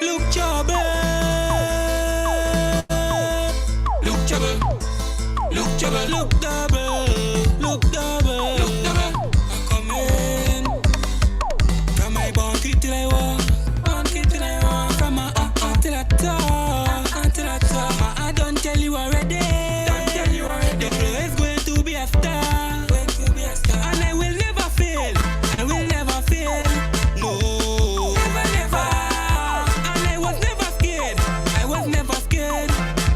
Look trouble. Look trouble. Look trouble. Look double. Look double. Look double. I come in. From my bunkie till I walk. Bunkie till I walk. From my till I talk. Until I talk. I don't tell you already. Don't tell you already. The flow is going to be a star. Going to be a star. And I will never fail. I will never fail. No. Never, never. And I was never scared. I was never scared.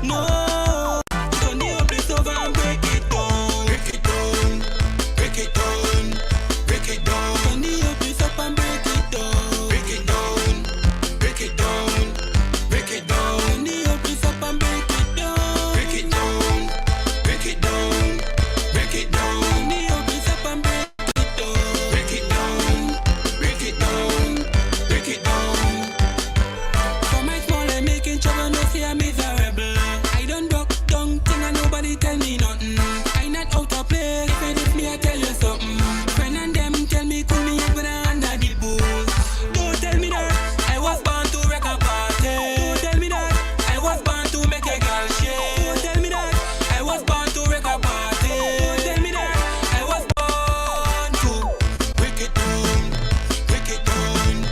No. Turn the up this over and break it down. Break it down. Break it down. Break it down. Turn the up this up and break it down. Break it down. Break it down. Break it down. Turn the up this up and break it down. Break it down. Break it down. Break it down. Turn the up this up and break it down. Break it down. Break it down. Break it down. For my small and making trouble, no say I'm miserable. I don't duck down thing and nobody tell me nothing. I not out of place. If me I tell you something. Friend and them tell me cool me up when I under the booth. Don't tell me that I was born to wreck a party. Don't tell me that I was born to make a girl shake. Don't tell me that I was born to wreck a party. Don't tell me that I was born to break it down, break it down,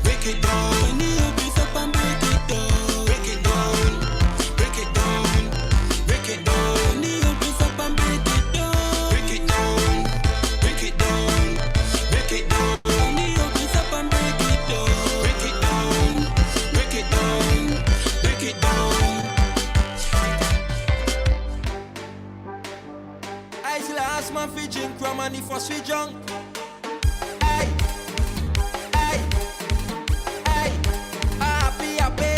break it down. When the up is up and break it down, break it down, break it down, break it down. When the up is up and break it down, break it down, break it down, break it down. When the up is up and break it down, break it down, break it down, break it down. I still ask my fi drink rum and if I sweet drunk. Hey, hey, hey, happy, happy.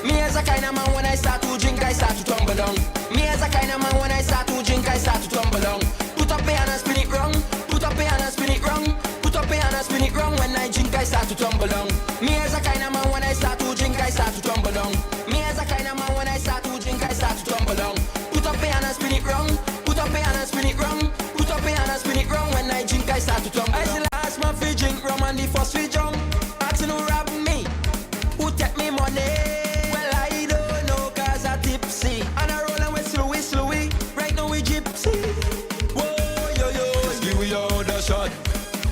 Me as a kind of man when I start to drink, I start to tumble down. Me as a kind of man when I start to drink, I start to tumble down. Put up a hand and spin it wrong. Put up a hand and spin it wrong. Put up a hand and spin it wrong. When I drink, I start to tumble down. Me as a kind of man when I start to drink, I start to tumble down. Me as a kind of man when I start to drink, I start to tumble down. Put up a hand and spin it wrong. Put up a hand and spin it wrong. Put up a hand and spin it wrong. When I drink, I start to tumble down. I still ask my fi drink rum and the first fi drunk. Asking who rob me, who take me money. Well, I don't know cause I tipsy. And I roll and we slowy. Right now we gypsy. Whoa, yo, yo, give we all the shot.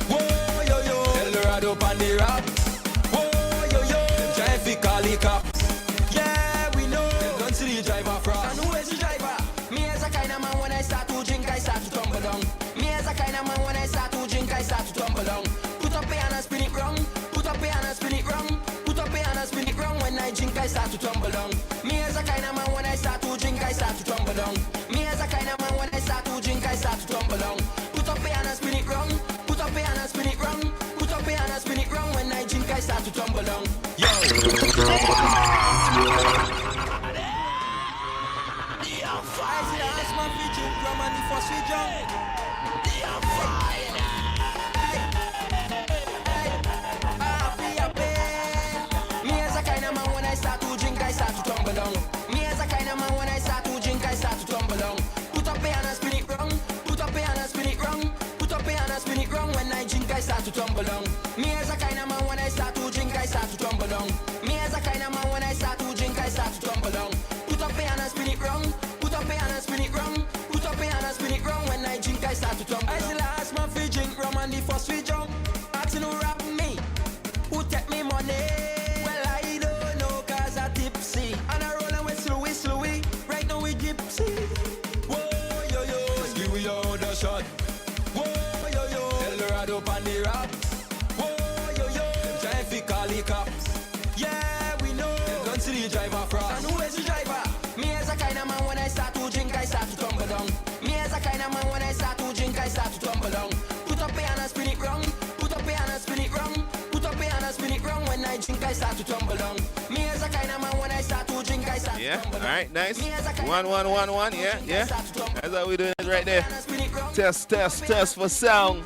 Whoa, yo, yo, Eldorado on the rap. Whoa, yo, yo, them try fi call the cops. Yeah, we know. Them don't see the driver frost. And who is the driver? Me as a kind of man when I start to drink, I start to tumble down. Me as a kind of man when I start to drink, I start to tumble down. Put up a hand and spin it wrong. Put up a hand and spin it wrong. Put up a hand and spin it wrong. When I drink, I start to tumble down. Me as a kind of man when I start to drink, I start to tumble down. Me as a kind of man when I start to drink, I start to tumble down. Put up a hand and spin it wrong. Put up a hand and spin it wrong. Put up a hand and spin it wrong. When I drink, I start to tumble down. Yo. I see ask my fi drink rum and the first fi drunk. Happy, happy. Me as a kind of man when I start to drink, I start to tumble down. Me as a kind of man when I start to drink, I start to tumble down. Put up a hand and spin it wrong. Put up a hand and spin it wrong. Put up a hand and spin it wrong. When I drink, I start to tumble down. Me as a kind of man when I start to drink, I start to tumble down. Me as a kind of man when I start to drink, I start to tumble down. Put up a hand and spin it wrong. Put up a hand and spin it wrong. Put up a hand and spin it wrong. When I drink, I start to tumble down. I still ask my fi drink rum and the first fi drunk. Asking who rob me, who take me money. Well, I don't know cause I tipsy. And I roll and we slowy. Right now we gypsy. Whoa, yo, yo, give we all the shot. Whoa, yo, yo, Eldorado on the rap. Whoa, yo, yo, them try fi call the cops. Yeah, we know. Them don't see the driver frost. And who is the driver? Me as a kind of man when I start to drink, I start to tumble down. Me as a kind of man when I start to drink, I start to tumble down. Put up a hand and spin it wrong. Put up a hand and spin it wrong. Put up a hand and spin it wrong. When I drink, I start to tumble down. Me as a kind of man when I start to drink, I start to tumble down. Yeah, alright, nice. 1-1-1-1, yeah. That's how we doing it right there. Test for sound.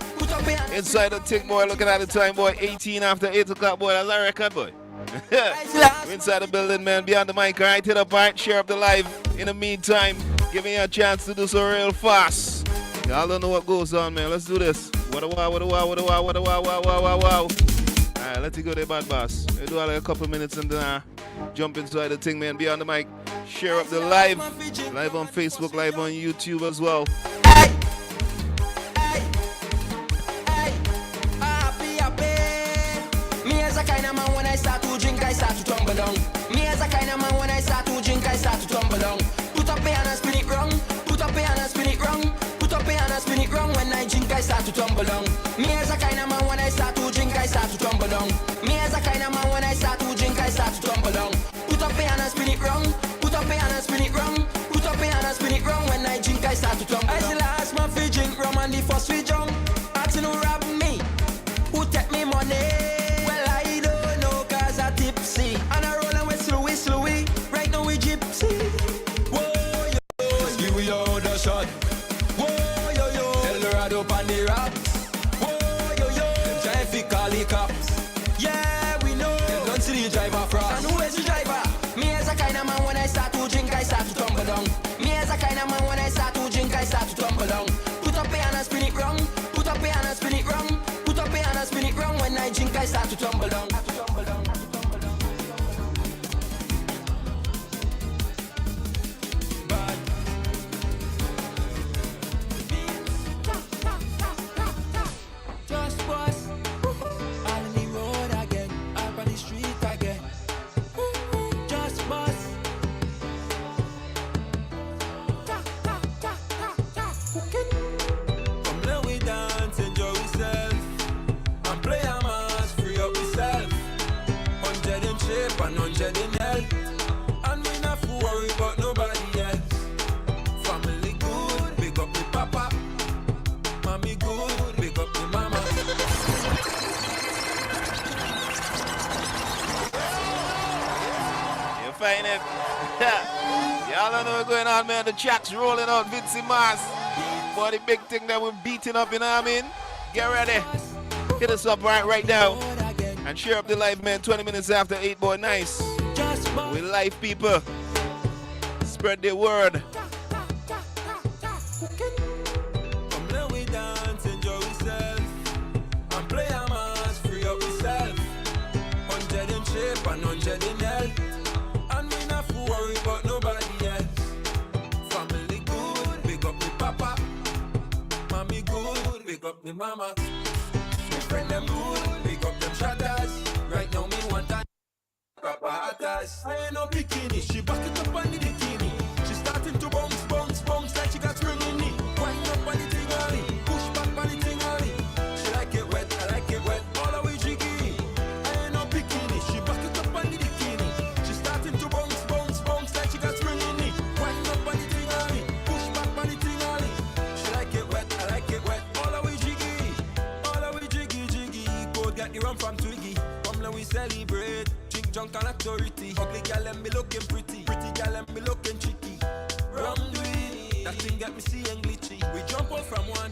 Inside the tick, boy, looking at the time, boy. 18 after 8 o'clock, boy. That's our record, boy. We're inside the building, man. Beyond the mic, alright? Hit up, alright? Share up the live. In the meantime, give me a chance to do so real fast. Y'all don't know what goes on, man. Let's do this. What a wow. Alright, let it go there, bad boss. We do like a couple minutes and then jump inside the thing, man. Be on the mic. Share up the live. Live on Facebook, live on YouTube as well. Me as a kind of man when I start to drink, I start to tumble down. Me as a kind of man when I start to drink, I start to tumble down. Put up a hand and spin it wrong. Put up a hand and spin it wrong. Put up a hand and spin it wrong. When I drink, I start to tumble down. Me as a kind of man when I start to drink, I start to tumble down. Me as a kind of man when I start to drink, I start to tumble down. Put up a hand and spin it wrong. Put up a hand and spin it wrong. Put up a hand and spin it wrong. When I drink, I start to tumble down. I the last man fi drink rum and the first fi drunk. Asking who rob me, who take me money. Well I don't know 'cause I tipsy and I roll with slowy. Right now we gypsy. Whoa yo, just give we all the shot. Whoa yo, El Dorado on the rocks. Whoa yo, them try fi call the cops. Yeah we know, them don't see the driver frost. And who is the driver? Me as a kind of man when I start to drink, I start to tumble down. Me as a kind of man when I start to drink, I start to tumble down. Put up a hand and spin it wrong. Put up a hand and spin it wrong. Put up a hand and spin it wrong. When I drink, I start to tumble down. Just bust all in the road again, up on the street again. Just bust. Come let we dance, enjoy yourself, and play a mass, free up yourself. 100 in shape and 100 in health, and we not worry about nobody else. Family good, big up the papa. Mommy good, big up the mama. You find it? Y'all don't know what's going on, man. The track's rolling out, Vincy Mars. For the big thing that we're beating up, you know what I mean? Get ready. Hit us up right now. And share up the live, man. 20 minutes after 8, boy. Nice. We live people. Spread the word. Come let we dance, enjoy yourself, and play a mass, free up yourself. 100 in shape and 100 in health, and we not worry about nobody else. Family good, big up the papa. Mommy good, big up the mama. My friend them good, big up them shatters. Right now me want that proper hatters. I ain't no bikini, she back it up on the bikini. She starting to bounce like she got spring in it. Wind up on the thing early, push back on the thing early. She like it wet, I like it wet, all the way jiggy. I ain't no bikini, she back it up on the bikini. She starting to bounce like she got spring in it. Wind up on the thing early, push back on the thing early. She like it wet, I like it wet, all the way jiggy. All the way jiggy. Code got the rum from Twiggy. Come let we celebrate. Drink drunk and authority. Ugly gal and me looking pretty. Pretty gal and me looking tricky. Rum do it. That thing get me seeing glitchy. We jump out from one,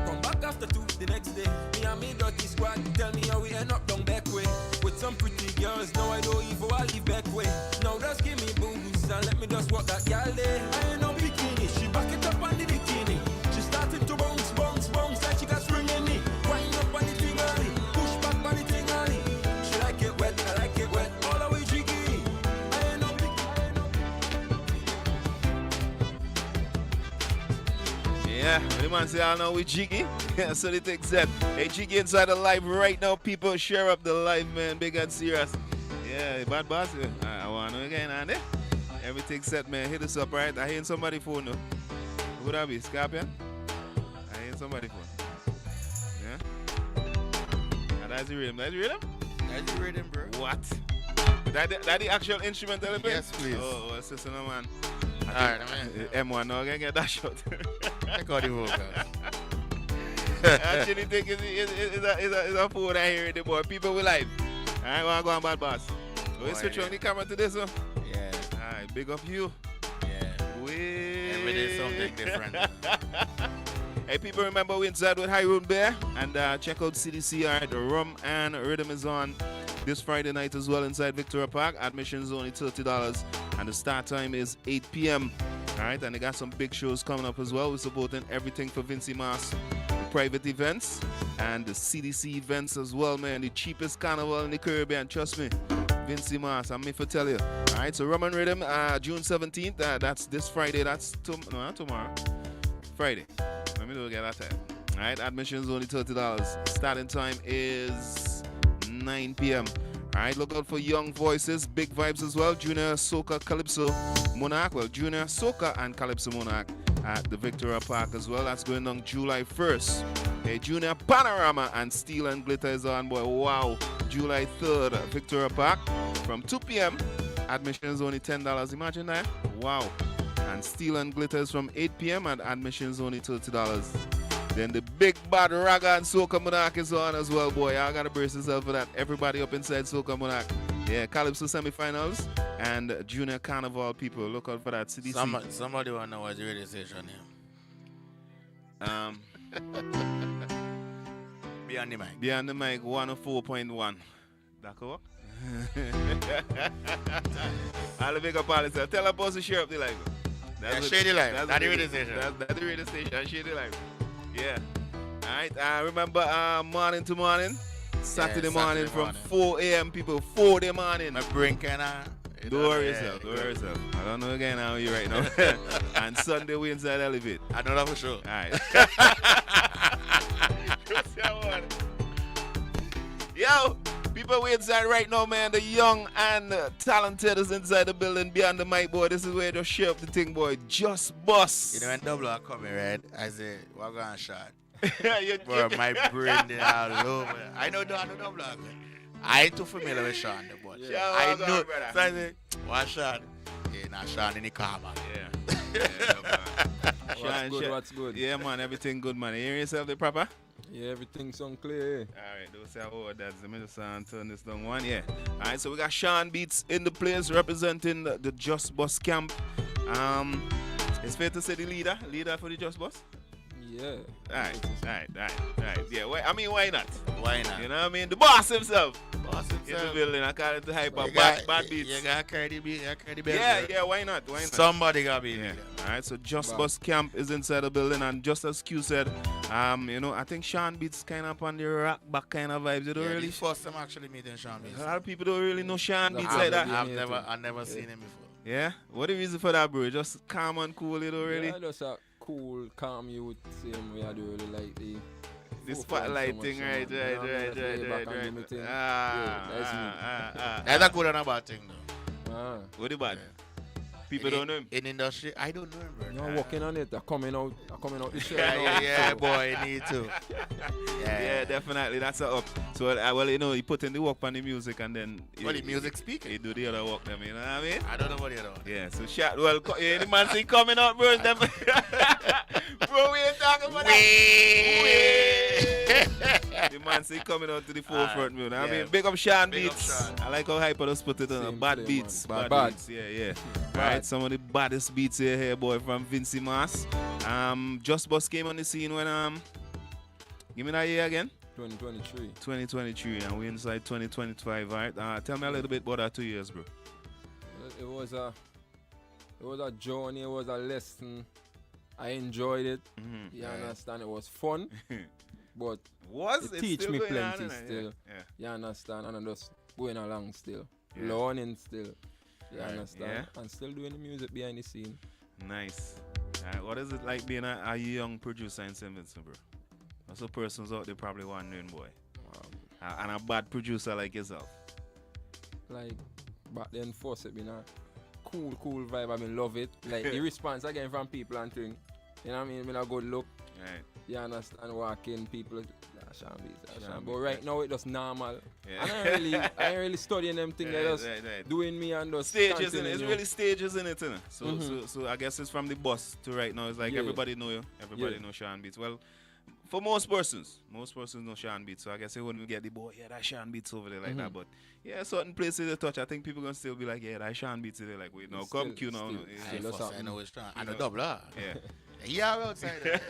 come back after two the next day. Me and me dirty squad. Tell me how we end up down back way. With some pretty girls. Now I don't even I leave back way. Now just give me booze and let me just walk that gal there. I ain't no bikini. She back it up on the bikini. She starting to bounce like she got spring in it. Wind up on the thing early, push back on the thing early. She like it wet, I like it wet, all the way jiggy. I ain't no Yeah, the man say, I know we jiggy. Yeah, so they take that. Hey, jiggy inside the live right now. People share up the live, man. Big and serious. Yeah, bad boss. I want to know again, and everything set, man. Hit us up, right? I hear somebody phone now. Who would that be? Scorpion? I hear somebody phone. Yeah? And that's the rhythm. That's the rhythm? That's the rhythm, bro. What? That the actual instrumental element? Yes, please. Oh, sister, no, man. Alright, man. M1, no, I can get that shot. I got the vocals. I actually think it's a phone I hear the boy. People will live. I want to go on bad boss. So we switch on the camera to this one. Yeah. Alright, big up you. Yeah. Every day something different. Hey, people, remember we inside with Hyrule Bear. And check out CDCR. The Rum and Rhythm is on this Friday night as well inside Victoria Park. Admission is only $30. And the start time is 8 p.m. Alright, and they got some big shows coming up as well. We're supporting everything for Vincy Mars. Private events. and the CDC events as well, man. The cheapest carnival in the Caribbean, trust me. Vincy Mars, I'm me for tell you. All right, so Rum and Rhythm, June 17th. That's this Friday. That's no, not tomorrow. Friday. Let me look at that time. All right, admission is only $30. Starting time is 9 p.m. All right, look out for young voices, big vibes as well. Junior Soca Calypso Monarch. Well, Junior Soca and Calypso Monarch at the Victoria Park as well. That's going on July 1st. Hey, Junior Panorama and Steel and Glitter is on, boy. Wow. July 3rd, Victoria Park from 2 p.m. Admission is only $10. Imagine that. Wow. And Steel and Glitter is from 8 p.m. and admission is only $30. Then the big bad Raga and Soca Monarch is on as well, boy. Y'all gotta brace yourself for that. Everybody up inside Soca Monarch. Yeah, Calypso semifinals and Junior Carnival people. Look out for that. CDC. Somebody wanna know what the radio station here. Beyond the mic. Beyond the mic, 104.1. That cool? I'll make up all this. Tell a boss to share up the live. That's Shady Live. That's the radio station. That's the radio station. Shady Live. Yeah. Alright. Remember morning to morning. Saturday morning from 4 a.m. people. 4 the morning. My brain kinda. Don't worry yourself. Don't worry yourself. I don't know again how you right now. And Sunday we inside Elevate. I know that for sure. Alright. Yo, people we inside right now, man. The young and talented is inside the building beyond the mic, boy. This is where they share up the thing, boy. Just bust. You know when double are coming, right? I say, we're going to shot. Bro, my brain is all over. I know double are. I ain't too familiar with Sean, but I know. So I say, what Sean? Yeah, not Sean in the karma. Yeah. What's good? Yeah, man, everything good, man. You hear yourself the proper? Yeah, everything sound clear. Alright, don't say that's the middle sound. Turn this down one, yeah. Alright, so we got Sean Beats in the place representing the Just Bus camp. It's fair to say the leader for the Just Bus? Yeah. Alright. Yeah, why not? Why not? You know what I mean? The boss himself. In the building, I call it the hyper bad beats. You got Cardi B, Yeah, why not? Somebody got to be there. Alright, so Just Bus Camp is inside the building, and just as Q said, I think Sean Beats kind of on the rock back kind of vibes. You don't really. First time actually meeting Sean Beats. A lot of people don't really know Sean Beats like that. I've never seen him before. Yeah? What the reason for that, bro? Just calm and cool, you don't really? Yeah, just a cool, calm youth. Same way I do really like the spotlight thing, right. That's a good and a bad thing, though. What about people don't know him? In industry, I don't know him, bro. You're working on it. They're coming out the show. Yeah, boy, you need to. Yeah, definitely. That's a up. So, he put in the work on the music and then... the music speaking. He do the other work, you know what I mean? I don't know what the other one. Yeah, so the man say coming out, bro. Bro, we ain't talking about that. The man say coming out to the forefront, man. I mean, big up Sean Beats. I like how Hyper just put it on. Bad beats. Bad beats. Yeah. Alright, some of the baddest beats here, boy, from Vincy Mars. Just Bus came on the scene when give me that year again. 2023, and we inside 2025. Alright, tell me a little bit about that 2 years, bro. It was a journey. It was a lesson. I enjoyed it. You understand? It was fun, but it teach me plenty still. Yeah. You understand? And I'm just going along still, learning still. You understand? And still doing the music behind the scene. Nice. What is it like being a young producer in St. Vincent, bro? Lots of persons out there probably wondering, boy. And a bad producer like yourself. Like, back then, first it been a cool vibe. I mean, love it. Like, the response I get from people and things. You know what I mean? Been a good look. Right. You understand? Walking, people, Sean Beats. But right now, it's just normal. Yeah. And I ain't really studying them things. They're just doing me and just stages in it. It's really stages in it, innit? So I guess it's from the bus to right now. It's like everybody know you. Everybody know Sean Beats. Well, for most persons know Sean Beats. So I guess they wouldn't get the boy, that Sean Beats over there like that. But yeah, certain places they touch, I think people gonna still be like, that Sean Beats. They're like, wait, no, come Q now. I know it's strong. I know double. Yeah. Yeah, outside.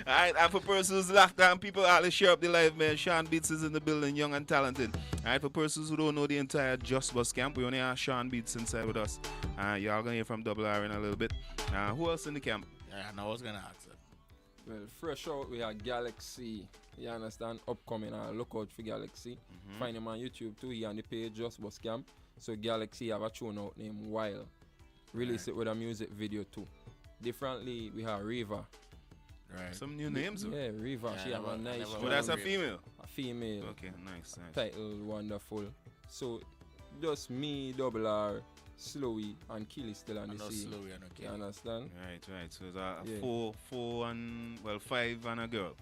Alright, and for persons locked down, people actually share up the live, man. Sean Beats is in the building, young and talented. Alright, for persons who don't know the entire Just Bus camp, we only have Sean Beats inside with us. Y'all gonna hear from Double R in a little bit. Who else in the camp? Yeah, I know I was gonna ask it. Well, fresh out, we have Galaxy. You understand? Upcoming. Look out for Galaxy. Find him on YouTube too. He on the page Just Bus Camp. So Galaxy have a tune out named Wild. Release it with a music video too. Differently, we have Riva. Right. Some new names. Yeah, Riva. She have a nice. But that's a female. A female. Okay, nice. Title wonderful. So just me, Double R, Slowy, and Killy still on the scene. Slowy and okay. You understand? Right. So it's a 4 and 5 and a girl.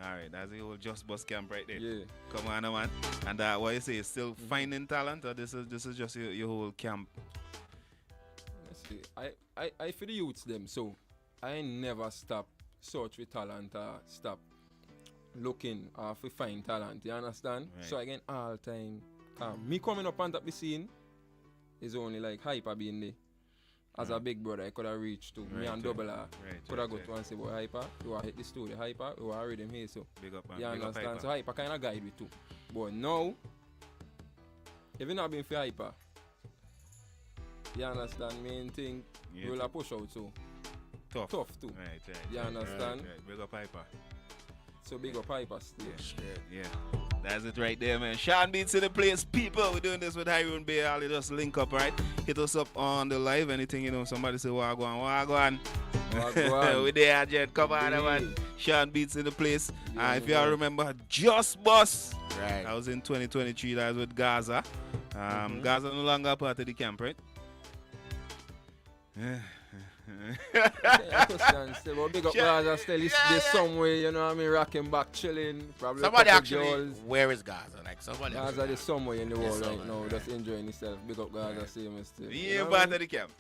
Alright, that's the whole Just Bus Camp right there. Yeah. Come on, man. And what you say, is still finding talent, or this is just your whole camp? Let's see. I for the youths them, so I never stop search for talent or stop looking for find talent. You understand? Right. So again, all time, me coming up on top the scene is only like Hyper being there. As a big brother, I could have reached to me and Double R. Could have got to and say, boy, Hyper, you want to hit the studio, Hyper, you want to read him here, so. Big up, man. You understand? So Hyper kind of guide me too. But now, if you not been for Hyper, you understand, main thing, we'll have push out, so. Tough too. Right. You understand? Right. Big up Hyper. So big up Hyper still. Yeah. That's it right there, man. Sean Beats in the place. People, we're doing this with Hiron Bay. All just link up, right? Hit us up on the live. Anything, somebody say, Wagwan. We there, Jet. Come on, man. Sean Beats in the place. If you all remember, Just Bus. Right. I was in 2023. That was with Gaza. Gaza no longer part of the camp, right? I understand. Still, but big up Gaza still. There's somewhere, you know what I mean, rocking back, chilling. Probably somebody actually, girls. where is Gaza? Like somebody. Gaza is somewhere in the world right now, just enjoying himself. Big up Gaza, same still. He ain't part of the camp.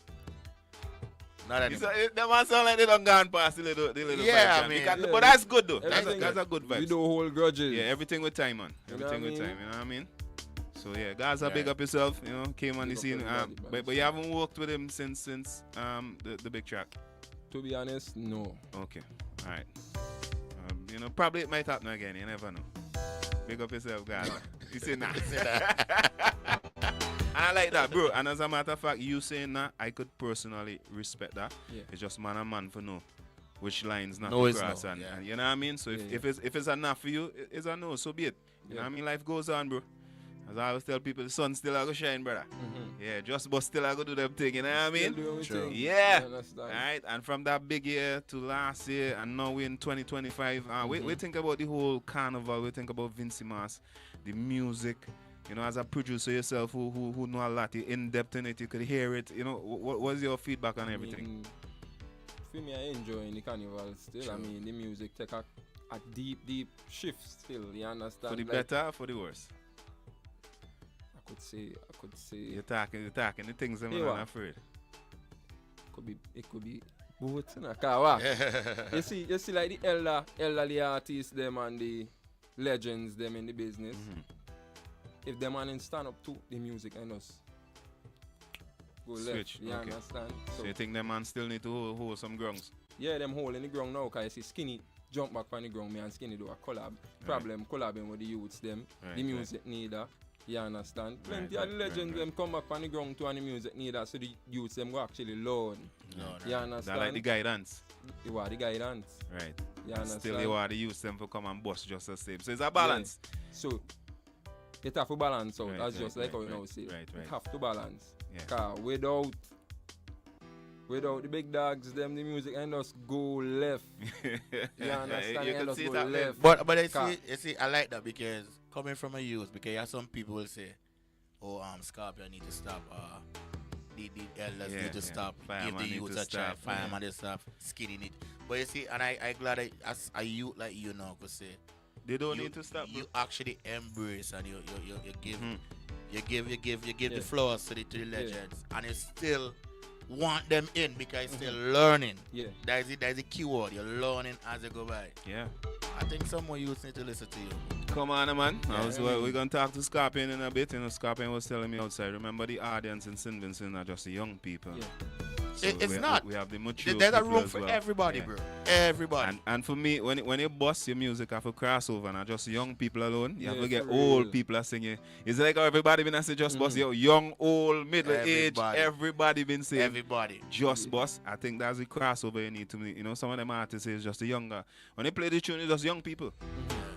Not anymore. That man sound like they done gone past the little yeah, vibe, I mean, but that's good though. That's a good vibe. We don't hold grudges. Yeah, everything with time, man. Everything with time, you know what I mean? So yeah, Gaza, big up yourself, came on the scene. But you haven't worked with him since the big track. To be honest, no. Okay, all right. Probably it might happen again. You never know. Big up yourself, Gaza. You say nah. And I like that, bro. And as a matter of fact, you saying that, I could personally respect that. Yeah. It's just man and man for know which lines not no to cross. And you know what I mean? So if it's enough for you, it's a no, so be it. You know what I mean? Life goes on, bro. As I always tell people, the sun still a go shine, brother. Yeah, Just Bus still a go do them thing, you know what I mean? True. Yeah. Alright, and from that big year to last year, and now we're in 2025, we think about the whole carnival, we think about Vincy Mas, the music. As a producer yourself who know a lot, you're in depth in it, you could hear it. What's your feedback on everything? For me, I enjoy the carnival still. True. I mean, the music take a deep shift still. You understand? For the better or for the worse? I could say. You're talking the things I'm not afraid. It could be both. You see, like the elderly artists, them and the legends, them in the business. If them man stand up to the music and us go switch, left, you understand? So you think them man still need to hold some grounds? Yeah, them holding the ground now, because you see Skinny jump back on the ground, me and Skinny do a collab. Collabing with the youths them, the music neither, you understand? Plenty of the legends them come back on the ground to and the music neither, so the youths them go actually learn. You understand? That like the guidance. You are the guidance. Right. You understand? Still you are the youths them for come and bust just the same. So it's a balance. Yeah. So it have to balance out. That's just like how we now say. Right. It have to balance. Yeah. Cause without the big dogs, them the music and us go left. You understand? You can see go that left. But you see, I like that because coming from a youth, because yeah, some people will say, Scorpion need to stop. The elders need to stop. Give the youth a try. Fireman they stop. Skinny need. But you see, and I glad as a youth like you now could say. They don't need to stop. You actually embrace and you give the flowers to the legends, and you still want them in because you're still learning. Yeah. That is a key word. You're learning as you go by. Yeah. I think some more youths need to listen to you. Come on, man. We're gonna talk to Scorpion in a bit. Scorpion was telling me outside. Remember the audience in St. Vincent are just the young people. Yeah. So it's not. We have the mature. There's a room as for well. everybody, Yeah. bro. Everybody. And for me, when you bust your music have a crossover, not just young people alone, you have to get for old real. people singing. It's like how everybody been say just bust, yo, young, old, middle age, Everybody. everybody been saying Everybody. just bust. I think that's the crossover you need to meet. You know, some of them artists is just the younger. When they play the tune, it's just young people.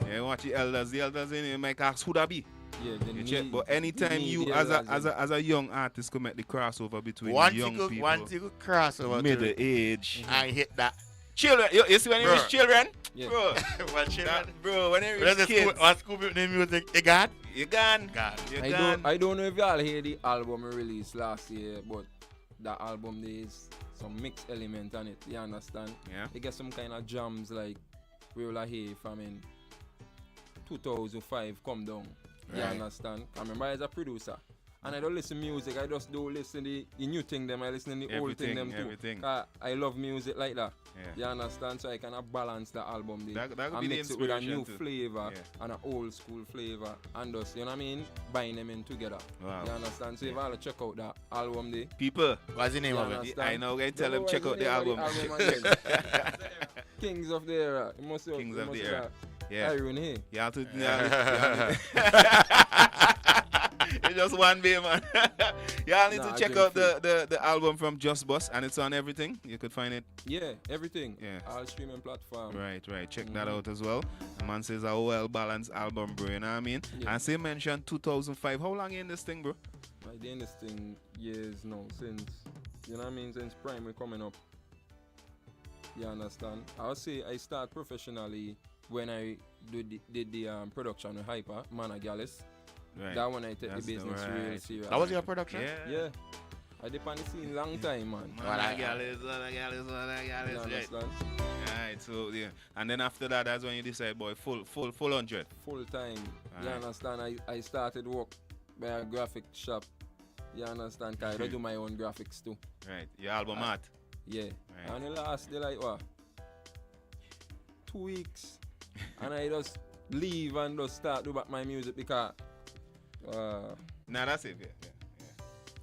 Yeah, watch the elders in you might ask who that be. Yeah, You check, but anytime you as a young artist can make the crossover between young people, one single crossover, middle age, I hit that. children. You see when you reach children, Yeah. bro. Well, children, Bro, when you reach kids, on school the music, you gone. you gone. I don't know if y'all hear the album I released last year, but that album there is some mixed element on it. You understand? Yeah. You get some kind of jams like we will hear from in 2005 come down. You Right. understand? I remember as a producer. And I don't listen music, I just don't listen the new thing them, I listen the old thing them too. Everything. 'Cause I love music like that. Yeah. You understand? So I can balance the album there. That could and be the mix it with a new inspiration too. flavor Yeah. and an old school flavor. And just, you know what I mean? Bind them in together. Wow. You understand? So if I check out that album there. People, What's the name You of it? understand? I know. I tell No, them check what's out the album. again? Kings of the Era. You must have, Kings you of must the have Era. that Yeah. Iron here. You have to. It's just one day, man. Y'all need Nah, to check drink out the album from Just Bus, and it's on everything. You could find it. Yeah, everything. Yeah. All streaming platform. Right. Check that out as well. The man says a well balanced album, bro. You know what I mean? Yeah. And say mentioned 2005. How long you in this thing, bro? I did this thing years now, since, you know what I mean, since primary coming up. You understand? I would say I start professionally when I did the production with Hyper, Mana Gallus. Right. That one I take That's the business real right. serious. That was your production? Yeah. I did on the scene long time, man. Man, Well, I got I- it, You right. understand? Right, so yeah. And then after that, that's when you decide, boy, full 100. Full time. You Alright. understand? I started work by a graphic shop. You understand? 'Cause I don't do my own graphics too. Right. Your album art. Yeah. Right. And the last day like what? 2 weeks. And I just leave and just start do back my music because Nah, that's it.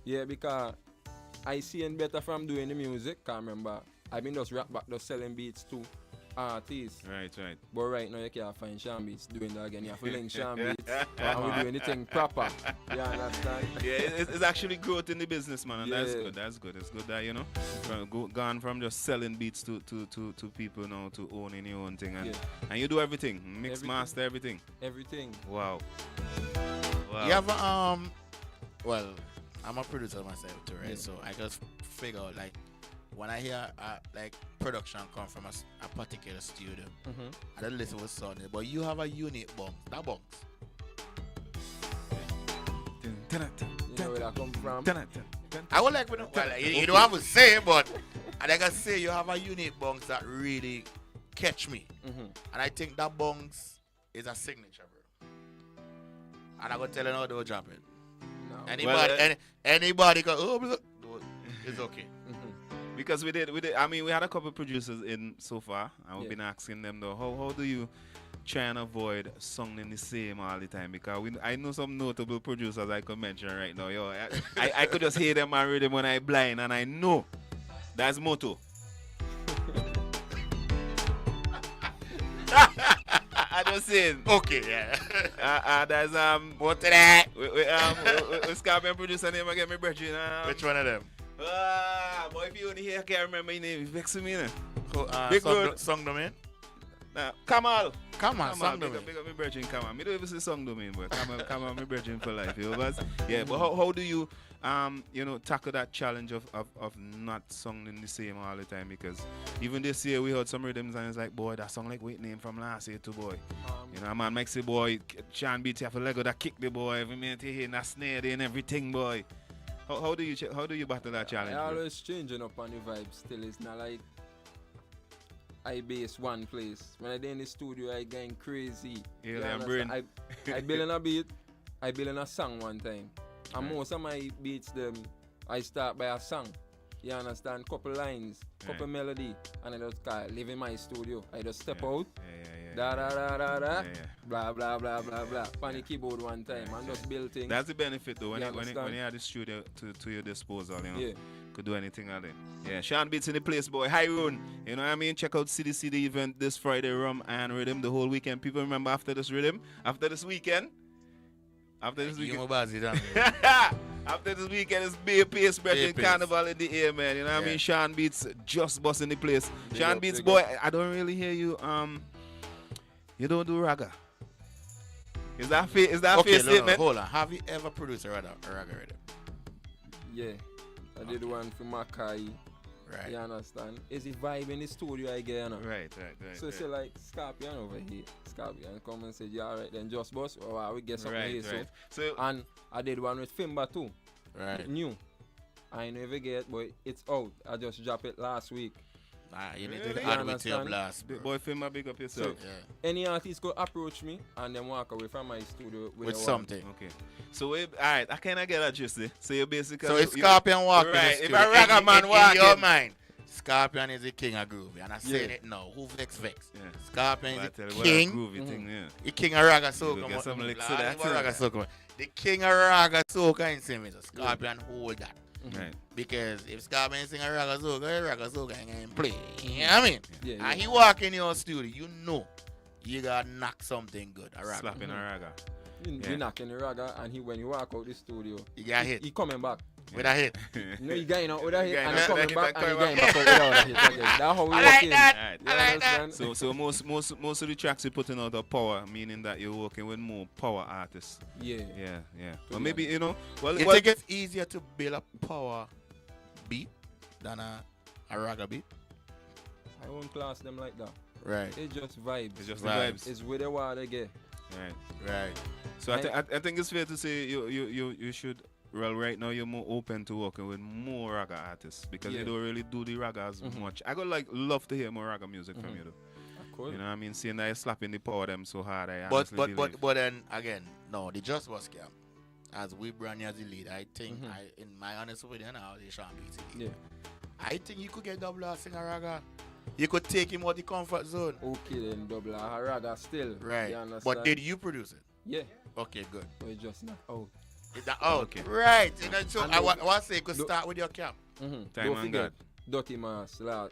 Yeah. because I seeing better from doing the music. Can't remember. I've been just rap back just selling beats to artists. Right. But right now you can't find Sean Beats doing that again. You have to link Sean Beats and we doing the thing proper. You understand? Yeah, it's actually growth in the business, man, and that's Yeah. good. That's good. It's good that, you know, gone from just selling beats to people now to owning your own thing, and Yeah. and you do everything, mix, Everything. master, everything. Everything. Wow. You have well, I'm a producer myself too, right? Yeah. So I just figure out like when I hear like production come from a particular studio, I don't listen what's on it. But you have a unique bump. That bumps. You know where that come from? I would like to know. Well, you don't have to say it, but I like I say you have a unique bunks that really catch me, and I think that bunks is a signature, bro. And I'm gonna tell you now, don't drop it. No. Anybody go, oh, it's okay. Because we did. I mean, we had a couple producers in so far, and we've Yeah. been asking them though, how do you try and avoid sounding the same all the time? Because I know some notable producers I could mention right now. Yo, I could just hear them and read them when I blind, and I know that's motto. I just saying. Okay, yeah. There's What to that? we Scorpion producer name again, my brother. Which one of them? Boy, if you only hear, I can't remember your name. It's vexing me, now. Big Road. Song domain? Kamal. Come on, Song big domain. up my virgin, Kamal. Me don't even say song domain, but Kamal, my virgin for life. You know, but yeah, but how do you, tackle that challenge of not sounding the same all the time? Because even this year we heard some rhythms and it's like, boy, that song like Whitney from last year too, boy. A man makes the boy, Sean Beats have a Lego that kick the boy every minute he hear that snare there and everything, boy. How do you battle that challenge? I bro? always changing up on the vibe still. It's not like I base one place. When I in the studio, I going crazy. Yeah, You I'm understand? brain. I building a beat, I building a song one time. And Right. most of my beats, them, I start by a song. You understand? Couple lines, couple melody, and I just live in my studio. I just step out, Da da da da da. Blah blah blah blah blah. On the keyboard one time and just build things. That's the benefit though. When you have the studio to your disposal, you know. Yeah. Could do anything out there. Yeah, Sean Beats in the place, boy. High Run. You know what I mean? Check out CD event this Friday, Rum and Rhythm the whole weekend. People remember after this weekend. After this weekend, after this weekend is Bay Pace, brethren, Carnival in the air, man. You know what I mean? Sean Beats just busting the place. Sean Beats, boy, I don't really hear you. You don't do raga. Is that fair statement? Hold on. Have you ever produced a raga rhythm? Yeah. I did one for Makai. Right. You understand? Is it vibe in the studio I get, you know? Right. So say like Scorpion over here. Scorpion come and say, yeah, alright then just boss. Oh, we get something here. Right. So and I did one with Fimba too. Right. New. I never get, but it's out. I just dropped it last week. You need to add with your blast. Big boy Fimba, big up yourself. So, any artist could approach me and then walk away from my studio with something. Okay. So alright, I kinda get that just So you basically if Scorpion walk in the right, studio, if a raga man walk in your mind, Scorpion is the king of groovy. And I'm saying it now. Who vex? Yeah. Scorpion is the king. The king of raga soca. Get some licks to that. The king of raga soca in same. Scorpion hold that. Right. Because if Scorpion sing a raga soca ain't gonna play. You know what I mean? Yeah. And he walk in your studio, you know you gotta knock something good. A raga. Slapping a raga. You knocking the raga and when you walk out the studio, he got hit. He coming back. With a hit. No, you getting out with a hit and he coming back and he getting back out without a hit again. That's how we work in. I like that. So most of the tracks you're putting out are power, meaning that you're working with more power artists. Yeah. Well, maybe, you know, you think it's easier to build a power beat than a raga beat? I won't class them like that. Right. It's just vibes. It's just vibes. It's with the water they get. Right. So I think it's fair to say you should. Well, right now you're more open to working with more raga artists because you don't really do the raga as much. I would love to hear more raga music from you though. Of course. You know what I mean? Seeing that you're slapping the power them so hard. But then again, no, the Just Was Camp, as we brand new as the lead, I think in my honest opinion now, they Sean Beats. Yeah. I think you could get Double R sing a raga. You could take him out the comfort zone. Okay then, Double R raga still. Right. But did you produce it? Yeah. Okay, good. But it's just not out. Is that out? Okay. Right. So I want to say you could start with your camp. Time and God. Dirty Mass. Yeah.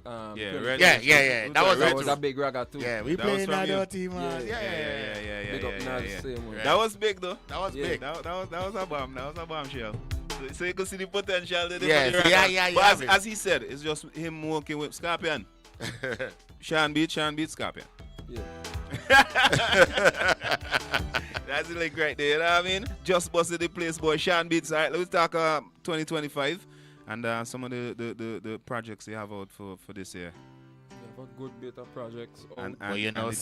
That was a big raga too. Yeah, we playing that Dirty Mass. Yeah. Big up Nas same way. That was big though. That was big. That was a bomb. That was a bombshell. So you can see the potential there. Yeah. But as he said, it's just him working with Scorpion. Sean Beats Scorpion. Yeah. That's the link right there, you know what I mean? Just busted the place, boy. Sean Beats. All right, let's talk 2025 and some of the projects you have out for this year. You have a good bit of projects. Well, you know,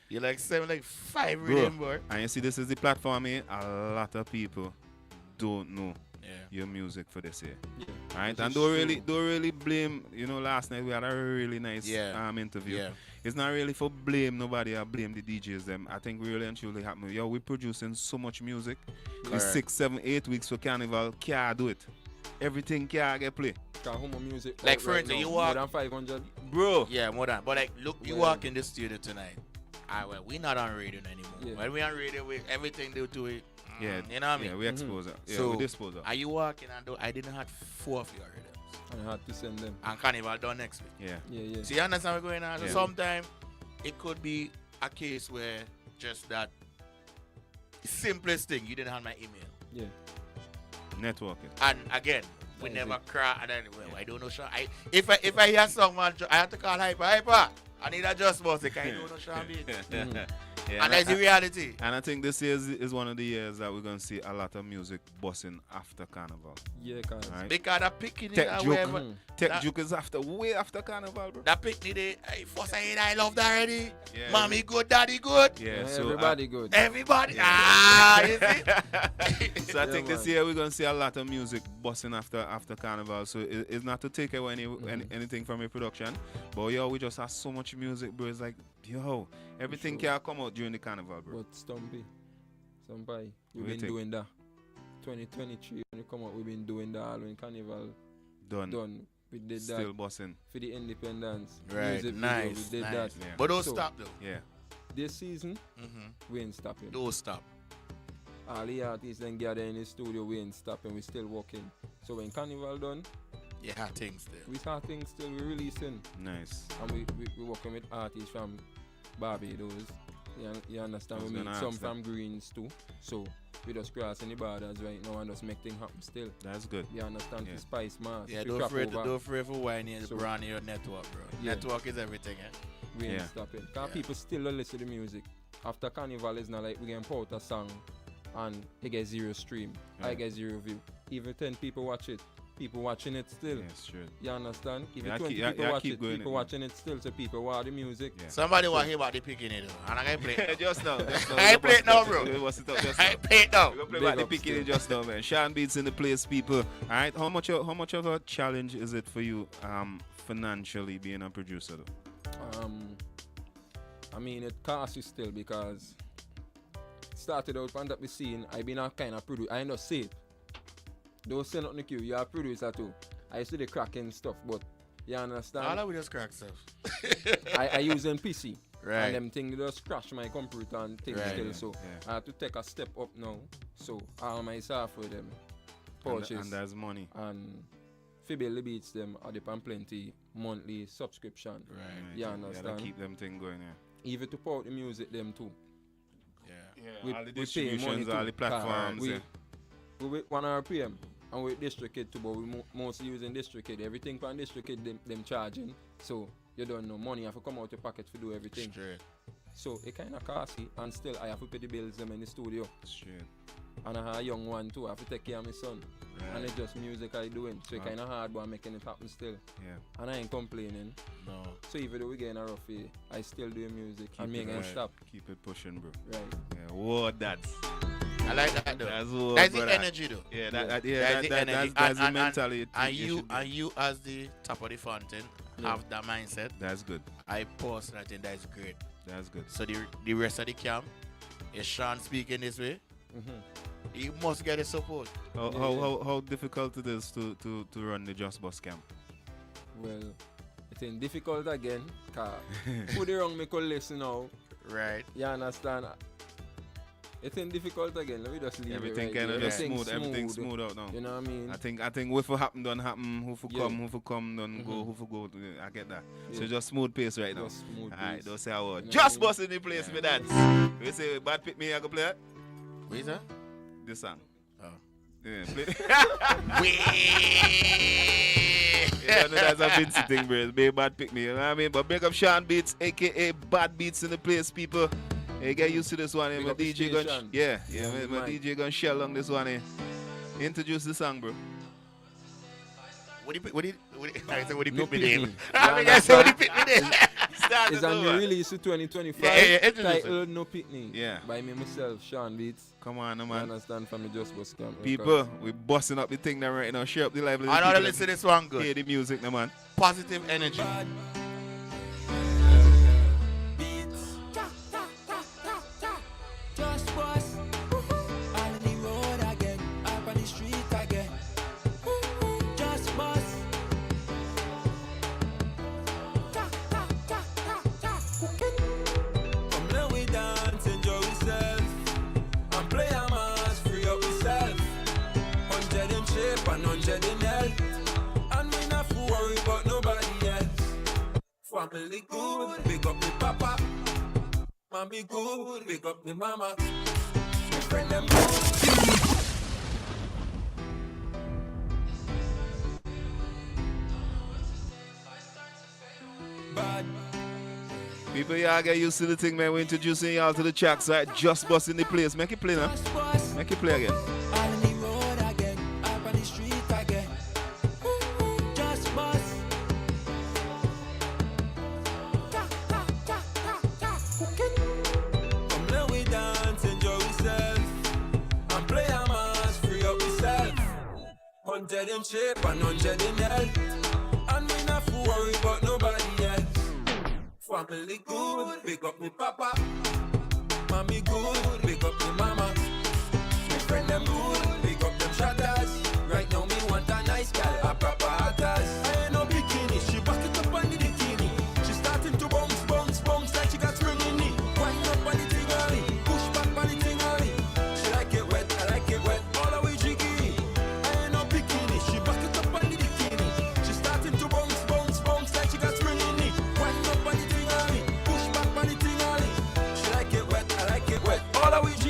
you like 5 rhythm, boy. And you see, this is the platform here. A lot of people don't know your music for this year. Yeah. Right? And don't really blame, you know, last night we had a really nice interview. Yeah. It's not really for blame nobody or blame the DJs them. I think really and truly happen. Yo, we're producing so much music. In 6, 7, 8 weeks for Carnival, can't do it. Everything can't get play. Music like for instance, you walk more than 500. Bro. Yeah, more than. But like, look, you walk in the studio tonight. Well, we're not on radio anymore. Yeah. When we on radio, with everything they do it. Yeah, you know what I mean? Yeah, we expose it. Yeah, so we dispose it. Are you walking and I didn't have 4 of your rhythms. And I had to send them. And Carnival done next week. Yeah. So you understand what's going on? So sometimes it could be a case where just that simplest thing, you didn't have my email. Yeah. Networking. And again, we never cry. And then, I don't know. If I hear someone, I have to call Hyper. I need a just music. I don't know Sean Beats. Yeah, and that's the reality. And I think this year is one of the years that we're going to see a lot of music busting after Carnival. Yeah, cause right? Because that picking Tech Juke is way after Carnival, bro. That picnic, first I loved already. Yeah. Mommy good, daddy good. Yeah, so everybody good. Everybody. You see? So I think this year we're going to see a lot of music busting after Carnival. So it's not to take away anything from your production. But yo, we just have so much music, bro. It's like, yo, everything can come out during the Carnival, bro. But Stumpy, we've been doing that. 2023 when we come out, we've been doing that. When Carnival done We did still that. bossing. For the independence. Right, Music nice. Video, we did nice. that. Yeah. But don't So, stop though. Yeah. This season, we ain't stopping. Don't stop. All the artists then gather in the studio, we ain't stopping, we still working. So when Carnival done, Yeah, things there. we start things still, we releasing. Nice. And we working with artists from Barbados. You understand? I was We meet gonna some ask from Greens too. So we just crossing the borders right now and just make things happen still. That's good. You understand? Yeah. The Spice Mass. Yeah, we don't crop afraid to over, don't afraid for whining and So- brand your network, bro. Yeah. Network is everything, eh? we ain't Yeah. stopping. Because Yeah. people still don't listen to the music. After Carnival, it's not like we can put out a song and it gets 0 stream. I Yeah. get 0 view. Even 10 people watch it. People watching it still. Yes, true. You understand? Even Yeah, 20 keep- yeah, people yeah, watch keep it. going People it, watching it still. So people want the music. Yeah. Somebody want to hear about the picking it, though. And I can play it. just now. Just now. I ain't play it now, bro. We bust it up just I now. ain't play it now. We're gonna play Big back the up picking still. it just now, man. Sean Beats in the place, people. All right, how much of a challenge is it for you, financially being a producer, though? I mean, it costs you still because started out from that we seen. I been a kind of producer. I ain't not say it. Don't say nothing to you. You're a producer too. I used to the cracking stuff, but you understand? All of we just crack stuff. I using PC. Right. And them things just crash my computer and things Right, still. yeah, So yeah. I have to take a step up now. So all my software them purchase And there's money. and Fibele beats them are the pan plenty monthly subscription. Right. You Gotta understand? keep them thing going, yeah. Even to put out the music them too. Yeah. We- all the we pay distributions, money all too. the platforms, We- yeah. We with 1 RPM and with District Kid too, but we mostly using District Kid. Everything from District Kid them charging. So you don't know money have to come out your pocket to do everything. Straight. So it kinda costly and still I have to pay the bills them in the studio. Straight. And I have a young one too, I have to take care of my son. And it's just music I doing. So it Wow. kinda hard but I'm making it happen still. Yeah. And I ain't complaining. No. So even though we getting a rough year, I still do music. Keep And me it ain't gonna right. stop. Keep it pushing, bro. Right. Yeah. Whoa, that's. I like that, though. That's what, That's the brother. energy, though. Yeah, That's the that's energy. the And- mentality. And you you, should be. and you as the top of the fountain, Yeah. have that mindset. That's good. I personally think that's great. That's good. So the rest of the camp, is Sean speaking this way, he must get his support. How difficult it is to run the Just Bus camp? Well, it's in difficult again. Cause put it wrong, me could listen now. Right. You understand? It's in difficult again. Let me just leave Everything it right kind of there. just smooth. Everything smooth out now. You know what I mean? I think what for happen done happen. Who for Yeah. come done go. Who for go. I get that. So Yeah. just smooth pace right now. Just smooth Alright, pace. don't say a word. You know Just what I bust in the place Yeah. with that. We say bad pick me. I go play it. What is that? This song. Oh. Yeah, play. Wee! You know that's a Vinci thing, bro. Be bad pick me. You know what I mean? But big up Sean Beats, aka Bad Beats in the place, people. Hey, get used to this one. Big My up the DJ gun, station. yeah, Yeah, my man. DJ gun shell on this one. Introduce the song, bro. What do you I said, what do you No pick me pick name? me. I mean, I said, what do you pick me name? Start It's it on the over. release of 2025. Yeah, introduce it. Titled No Pitney. Yeah. By me myself, Sean Beats. Come on, You man. understand from the Just Bus Camp. People, we busting up the thing now right now. Share up the live. I know to listen to this one good. Hear the music, now, man. Positive energy. Just bust. On the road again, up on the street again. Just bust. Come let we dance, enjoy yourself. And play a mass, free up yourself. 100 in shape and 100 in health. And we not for worry about nobody else. Family good, big up the papa. Mommy good, big up the mama. My friend them good. Bad. People, y'all get used to the thing, man. We're introducing y'all to the tracks, right? Just busting the place. Make it play now. Just bust. Make it play again. On the road again, up on the street again. Just bust. Come let we dance, enjoy yourself. And play a mass, free up yourself. 100 in shape and 100 in health. And we not for worry about nobody else. Family good, big up me papa. Mommy good, big up me mama. My friend them good, big up them shatters. Right now me want a nice gal, a proper hatters. I ain't no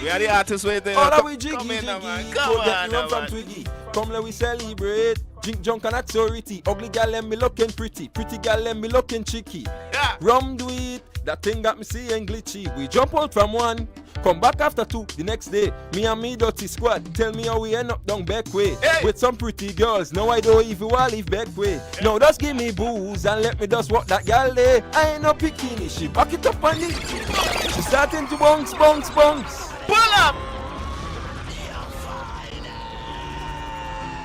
We are the artists waiting. All that we jiggy, come in, jiggy. man. Come Come on, from man. Twiggy. Come let we celebrate. Drink junk and authority. Ugly gal let me looking pretty. Pretty gal let me looking cheeky. Yeah. Rum do it. That thing got me seeing glitchy. We jump out from one. Come back after two. The next day, me and me dirty squad. Tell me how we end up down back way. Hey. With some pretty girls. No, I don't even want leave back way. Now just give me booze and let me just walk that gal there. I ain't no bikini. She back it up on it. She starting to bounce. Pull up!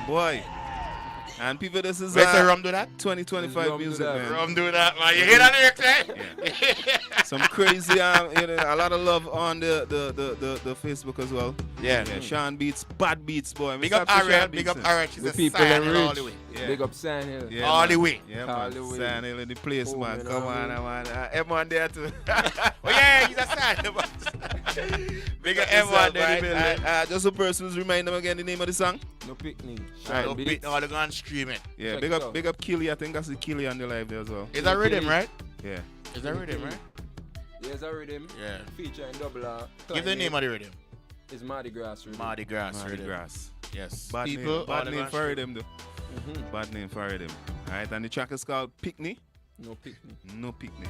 Boy. And people, this is Where's the rum do that? 2025 Rum do music, that. man. Rum do that, man. You hear that lyrics, eh? Some crazy, a lot of love on the Facebook as well. Yeah. Sean Beats, bad beats, boy. Big up Ariel, big up Ariel. She's The a people sign in all Ridge. the way. Yeah. Big up San Hill. Yeah, All man. the way. Yeah, All man. the way. San Hill in the place, Oh, man. man, Come all on, the man. Everyone there too. Oh yeah, he's a sign. Big up everyone there in the building. Just a person who's remind them again the name of the song. No picnic. Right. No beat, all the gun streaming. Yeah, Check big it up, out. big up Killy. I think that's the Killy on the live there as well. Is that rhythm, right? Yeah. Is that rhythm, right? Yes, I read him. Yeah. Featuring double R. Give the name of the rhythm. It's Mardi Gras rhythm. Mardi Gras Mardi rhythm. Grass. Yes. Bad People, name, all bad the name gun for streaming. them though. Bad name for them. Alright, and the track is called Picnic. No picnic. No picnic.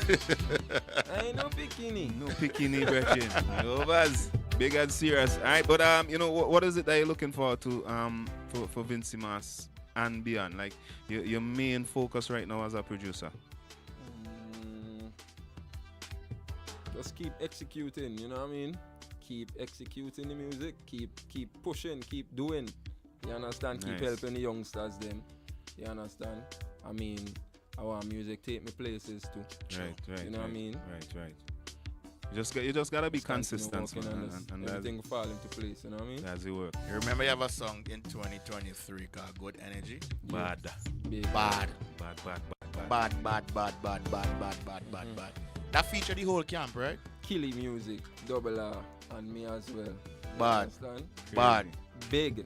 I ain't no bikini. No picnic, brethren. No buzz. Big and serious. Alright, but what is it that you're looking forward to for Vincy Mas and beyond? Like your main focus right now as a producer. Just keep executing, you know what I mean? Keep executing the music, keep pushing, keep doing. You understand? Keep Nice. helping the youngsters them. You understand? I mean, our music take me places too. Right. You know what I mean? Right. You just gotta be Continue consistent, working on man, this, and that's, everything fall into place, you know what I mean? that's the work. You remember you have a song in 2023 called Good Energy? Bad. Big. Bad. Bad. Bad. That featured the whole camp, right? Killy music, double R, and me as well. You Bad. understand? Bad. Big.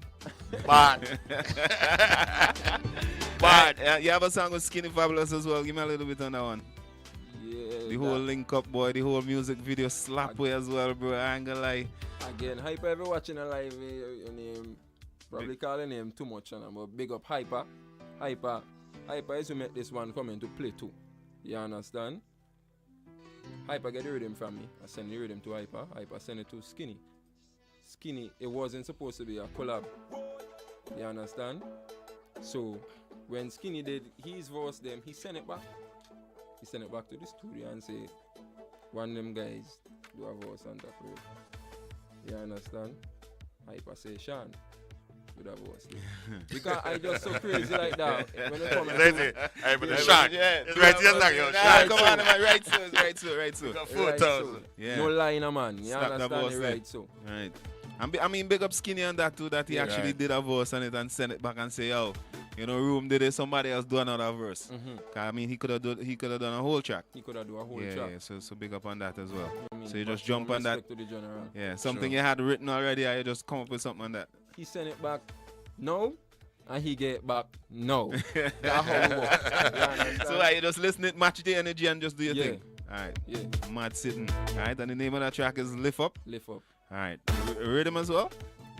Bad. Bad. You have a song with Skinny Fabulous as well. Give me a little bit on that one. Yeah. The whole link up, boy. The whole music video slap way as well, bro. I ain't gonna lie. Again, Hyper, ever watching a live, your name, probably call your name too much, but big up Hyper. Hyper is who make this one come into play too. You understand? Hyper get the rhythm from me. I send the rhythm to Hyper. Hyper send it to Skinny. Skinny, it wasn't supposed to be a collab. You understand? So, when Skinny did his voice them, he sent it back. He sent it back to the studio and say, one of them guys do a voice on top of it. You understand? Hyper say, Sean, do that voice. Because I just so crazy like that. When they come and Hey, but the Yeah, shot. yeah. It's right here, like, yo, Nah, shot. come on, man. Right so. Got right 4,000. so. Yeah. No line, man. You Slap that understand voice it there. right so. Right. I mean, big up Skinny on that too, that he Yeah, actually right. did a verse on it and sent it back and say, yo, Room did it, somebody else do another verse. 'Cause, I mean, he could have done a whole track. He could have do a whole Yeah, track. so big up on that as well. I mean, So you just but jump some on that. respect to the general. Yeah, something Sure. you had written already, and you just come up with something on that. He sent it back no, and he get back no. That's how it works. You understand? So you just listen it, match the energy, and just do your Yeah. thing. Alright. Yeah, Mad sitting. Alright, and the name of that track is Lift Up. lift up. Alright. Rhythm as well?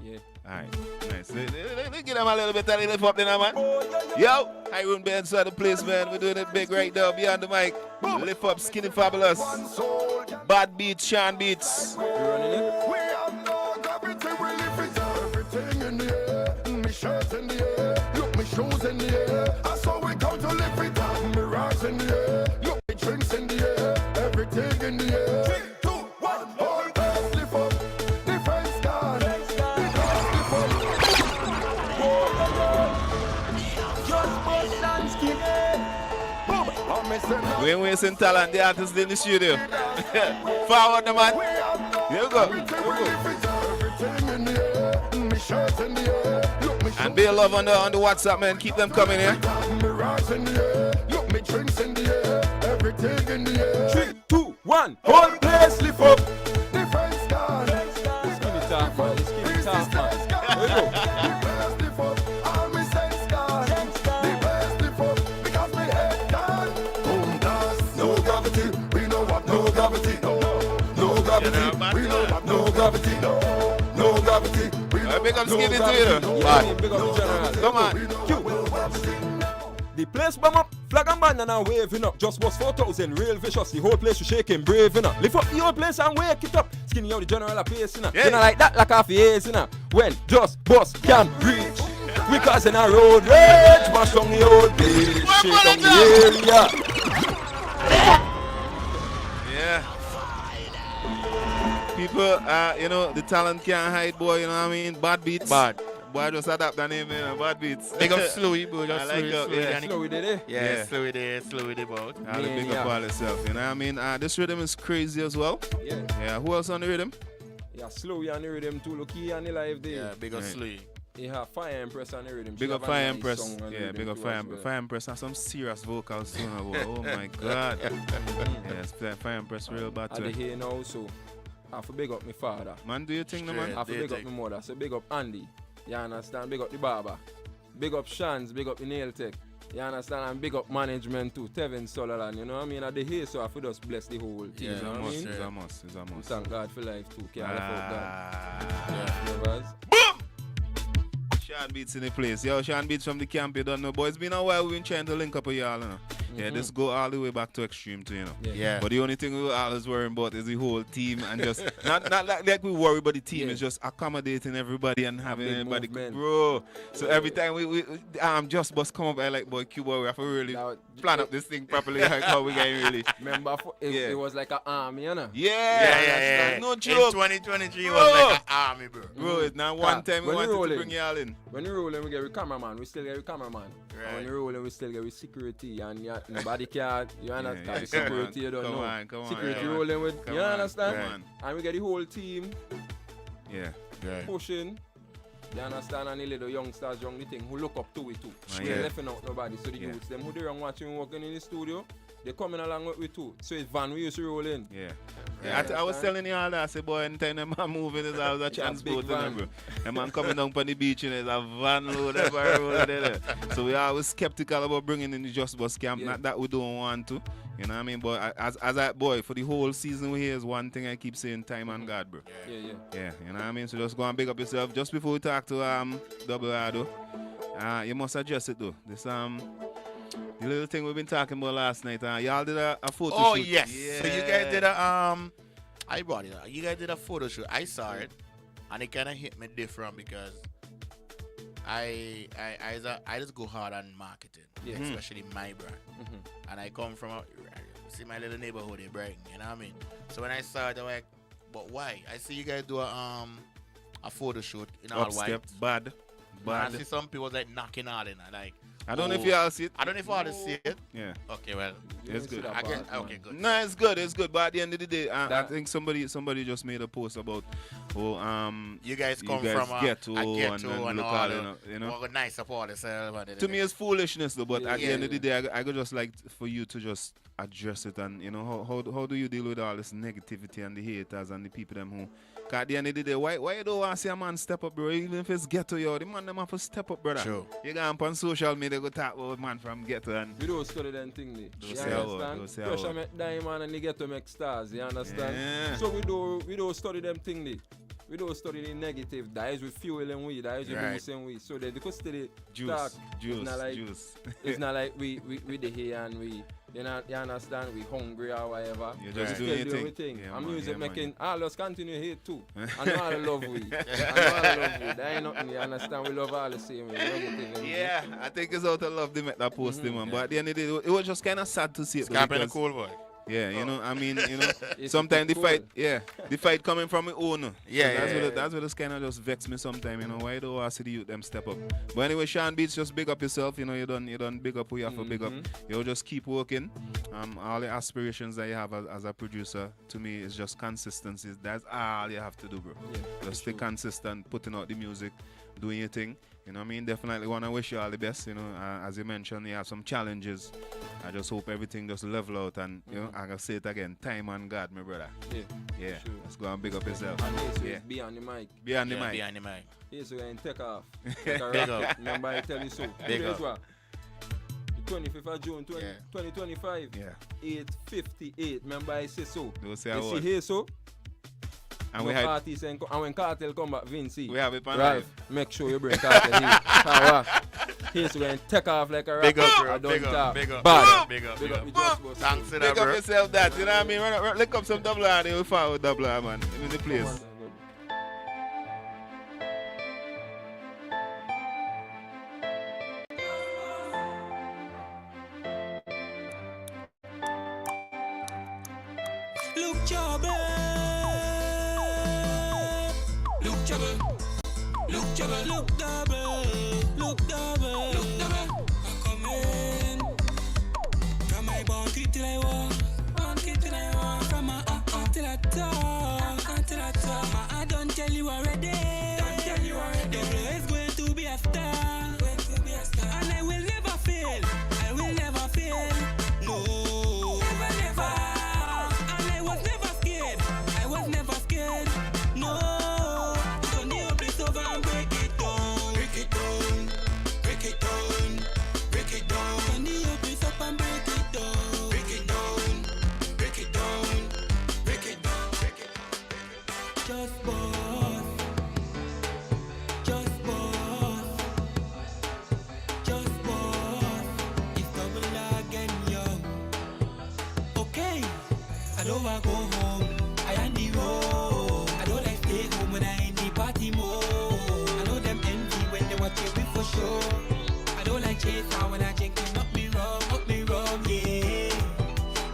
Yeah. Alright. Nice. Let's give them a little bit of the lift up there, man. Yo, I wouldn't be inside the place, man. We're doing it big right now, beyond the mic. Lift up, Skinny Fabulous. Bad beats, Sean beats. You running it? We have no gravity, we lift it up. Everything in the air, me shirt in the air, look me shoes in the air. I saw we come to lift it up. Me rocks in the air, look me drinks in the air, everything in the air. 3, 2, 1, all best lift up. Defense guard, because lift up. Just bust and skinny. Boom, I'm missing now. We ain't wasting talent, the artist in the studio. Forward the man. Here we go. And be a love on the WhatsApp, man. Keep them coming here. Look, me drinks in the air, everything in the air. 3, 2, 1. Whole place lift up. Defense guard. Skinny talk, man. Skinny talk, man. Here we go. The best lift up. All me sense guard. The best lift up. Because me head down. Boom dance. No gravity. We know what no gravity. No gravity. We know what no gravity. gravity, no gravity. Big up Skinny too, Yeah, man. big up the general. Come on. The place bomb up, flag and band and I'm waving up. Just was 4,000, real vicious. The whole place you shaking, brave enough. Lift up the whole place and wake it up. Skinny out the general a pace, you know. Yeah. You know like that, like half years, you know. When just boss can reach. We causing a road rage, mash on the old place, shake on the area. Yeah. People, you know, the talent can't hide, boy, you know what I mean? Bad beats. Bad. Boy, just adapt the name, you know, bad beats. Big up Slowy, bro. Just I like Slowy, it, yeah. Slow with it, eh? Yeah, Slowy there, Slowy there, bro. I'll big up all yourself, you know what I mean? This rhythm is crazy as well. Yeah. Yeah, who else on the rhythm? Yeah, slow on the rhythm too. Look here on the live there. Yeah, big up Slowy. He have Fire Empress on the rhythm. Big She up have a Fire nice Empress. song on the Yeah, rhythm big up too Fire as Empress. well. Fire Empress has some serious vocals soon. Oh my God. Yes, Fire Empress real bad I too. dey here now, so I have to big up my father. Man, do you think, no, man? I have to big up my mother. So big up Andy. You understand? Big up the barber. Big up Shans. Big up the nail tech. You understand? And big up management too. Tevin Sutherland. You know what I mean? I dey here, so I have to just bless the whole team. Yeah, you know what I mean? It's a must. It's a must. Thank God for life too. Can't live out God. Yeah. Brothers. Sean Beats in the place. Yo, Sean Beats from the camp, you don't know. Boy, it's been a while we've been trying to link up with y'all, you know. Yeah, this go all the way back to Extreme too, you know. Yeah. But the only thing we always worrying about is the whole team and just not like we worry about the team, it's just accommodating everybody and having big everybody movement. bro. So every time we just bust come up I like boy Cuba, we have to really Now, plan up this thing properly like how we can really. Remember, it was like an army, you know? Yeah. No In joke. 2023 Bro. was like an army, bro. Bro, it's not one time we When we wanted to rolling. bring y'all in. When we rolling, we get with cameraman. We still get with cameraman. Right. And when we rolling, we still get with security. And nobody can, you understand? yeah, The security, you don't come know. on, come on, Security yeah. rolling with, Come you on, understand? come on. And we get the whole team Yeah. Right. pushing. You understand? And the little youngsters, young the thing, who look up to it too. Ah, We yeah. ain't left out nobody. So the Yeah. youths, them who they wrong watching working in the studio, they coming along with we too. So it's van we used to roll in. Yeah. Yeah. I was telling you all that, I said, boy, anytime them man moving, there's always a transport, big van. bro. A man coming down from the beach, and there's a van load of road there. So we always skeptical about bringing in the Just Bus camp. Yeah. Not that we don't want to, you know what I mean? But as I, boy, for the whole season we here is one thing I keep saying, time and God, bro. Yeah. Yeah, you know what I mean? So just go and big up yourself. Just before we talk to Double R, though, you must address it, though. This, the little thing we've been talking about last night, y'all did a photo shoot. Oh, yes. Yeah. So you guys did a, I brought it up. You guys did a photo shoot. I saw it, and it kind of hit me different because I just go hard on marketing, especially my brand. And I come from see my little neighborhood in Brighton, you know what I mean? So when I saw it, I'm like, but why? I see you guys do a photo shoot in all white. Upstep, bad. And I see some people like knocking all in. Like, I don't know if y'all see it. I don't know if y'all see it. Yeah. Okay, well, It's good. I guess, okay, good. No, it's good. It's good. But at the end of the day, I think somebody just made a post about you guys come guys from ghetto a ghetto and and look all, all, you know. What nice support yourself. To me, it's foolishness though. But at the Yeah. end of the day, I could just like for you to just address it and you know how do you deal with all this negativity and the haters and the people them who. Cause at the end of the day, why you don't want to see a man step up, bro? Even if it's ghetto, yo, the man them have to step up, brother. True. You go on social media, go talk about man from ghetto and. We don't study them thing there. Don't You say a word, understand? don't say a Pressure word. make diamond and they get to make stars, you understand? Yeah. So we don't study them thing there. We don't study the negative. That is we fuel and we, that is we Right. boost and we. So they could study Juice, talk. juice, It's not like, juice. it's not like we the here and we, you understand, we hungry or whatever. You're just Still doing your doing thing. we Yeah, and man, music yeah, man. making, all us continue hate too. I know all the love we. I know all the love we. That ain't nothing, you understand? We love all the same. We love everything. Yeah, I think it's out of love they make that post, man. But at the end of the day, it was just kind of sad to see it. Scarp and a because- cool boy. Yeah, you know, I mean, you know, It's sometimes the cool. fight coming from my own. Yeah, So yeah. that's what it's kind of just vex me sometimes, you know. Why do I see the youth them step up? But anyway, Sean Beats, just big up yourself, you know, you done big up who you have to big up. You just keep working. All the aspirations that you have as a producer, to me, is just consistency. That's all you have to do, bro. Just stay consistent, putting out the music, doing your thing. You know what I mean? Definitely want to wish you all the best. You know, as you mentioned, you have some challenges. I just hope everything just level out and, you know, I can say it again, time and God, my brother. Yeah. Sure. Let's go and big up yourself. And this Yeah. is be on the mic. Behind the mic. Behind the mic. Yes, we're going to take off. Take a Big wrap. up. Remember, I tell you so. Big Today's up. what? The 25th of June, 2025. Yeah. 8:58. Remember, I say so. Don't say a You see word. here, so? And when Cartel come back, Vinci, we have it on Ralph, live. make sure you bring Cartel here. He's going to take off like a rocket. Big up, bro. Big up. Big up. Thanks to Big that, up bro. yourself that, you know what I mean? Lick up some double R, they will follow double R, man. In the place. Look trouble. Look trouble. Look trouble. Look double. Look double. Look double. I come in. From my bounty till I walk. Bounty till I walk. From my till I talk. Until I talk. I don't tell you already. Don't tell you already. Double is going to be a star. Going to be a star. And I will never fail. I will never fail. No. Never, never. And I was never scared. I was never scared. No. Turn the place over and break it down. Break it down. Break it down. Break it down. Turn the place up and break it down. Break it down. Break it down. Break it down. Break it down. Just boss. Just boss. Just boss. It's double again, yo. Okay. I don't wanna go home. I am the road. I don't like stay home when I in the party mode. I know them envy when they watch me for sure. I don't like chase out when I drink and up me wrong, yeah.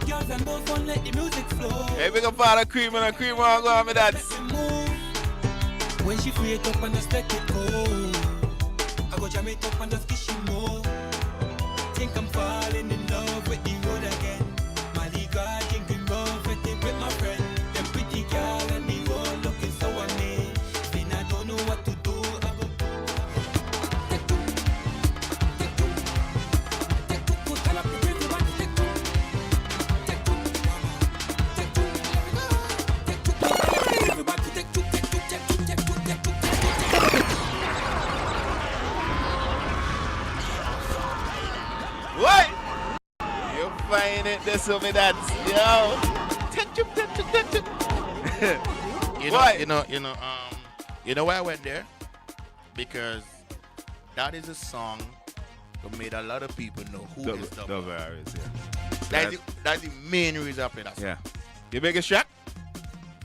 Girls and both won't let the music flow. Hey, big up all the cream and the cream on go on with that. When she free it up and just let it go. I go jam it up and just kiss you more. Think I'm falling in love with the road again. My legal drinking rum, fitting with my friend. Them pretty girl and the road looking so amazing. Then I don't know what to do. I go take two, put all up the everyone. Take two, everybody take two. What? You find it this with me that, yo. You know why I went there? Because that is a song that made a lot of people know who is Double Double R is, yeah. That's the main reason I play that song. Yeah. Your biggest track?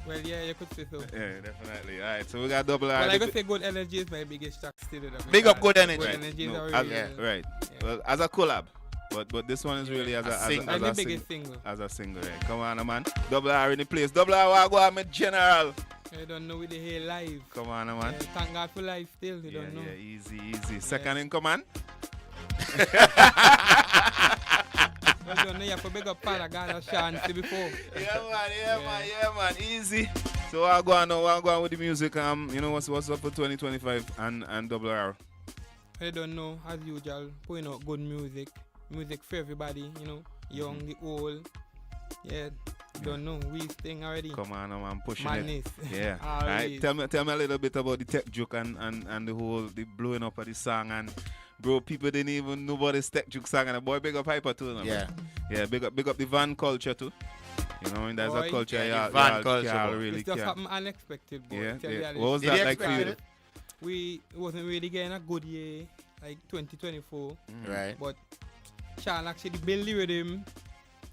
Well, yeah, you could say so. Yeah, definitely. All right, so we got Double R. Well, I could say Good Energy is my biggest track still. Big up Good Energy. Good Energy is No, already, right. Yeah. Well, as a collab. But this one is really as a single. As the biggest single. As a single, right. Come on, man. Double R in the place. Double R, go on, my general. I don't know with the hair live. Come on, man. Yeah, thank God for life still. You don't know. Yeah, easy. Second in command. I don't know. You have to big up Paragon or Shanti before. Yeah, man. Easy. So I'll go on now. I'll go on with the music. You know what's up for 2025 and Double R. I don't know, as usual, putting out good music for everybody, you know, young, the old. Yeah, don't know, we thing already. Come on, I'm pushing Madness. it. Yeah. All right. Tell me a little bit about the tech juke and the blowing up of the song. And bro, people didn't even know about this tech juke song. And the boy big up Hyper too. No, Yeah. Yeah, big up the van culture too. You know, there's a culture. Yeah, the van culture. Really it's just something unexpected, boy. Yeah. What was that like for you? We wasn't really getting a good year, like 2024. Right. But Sean actually built the rhythm.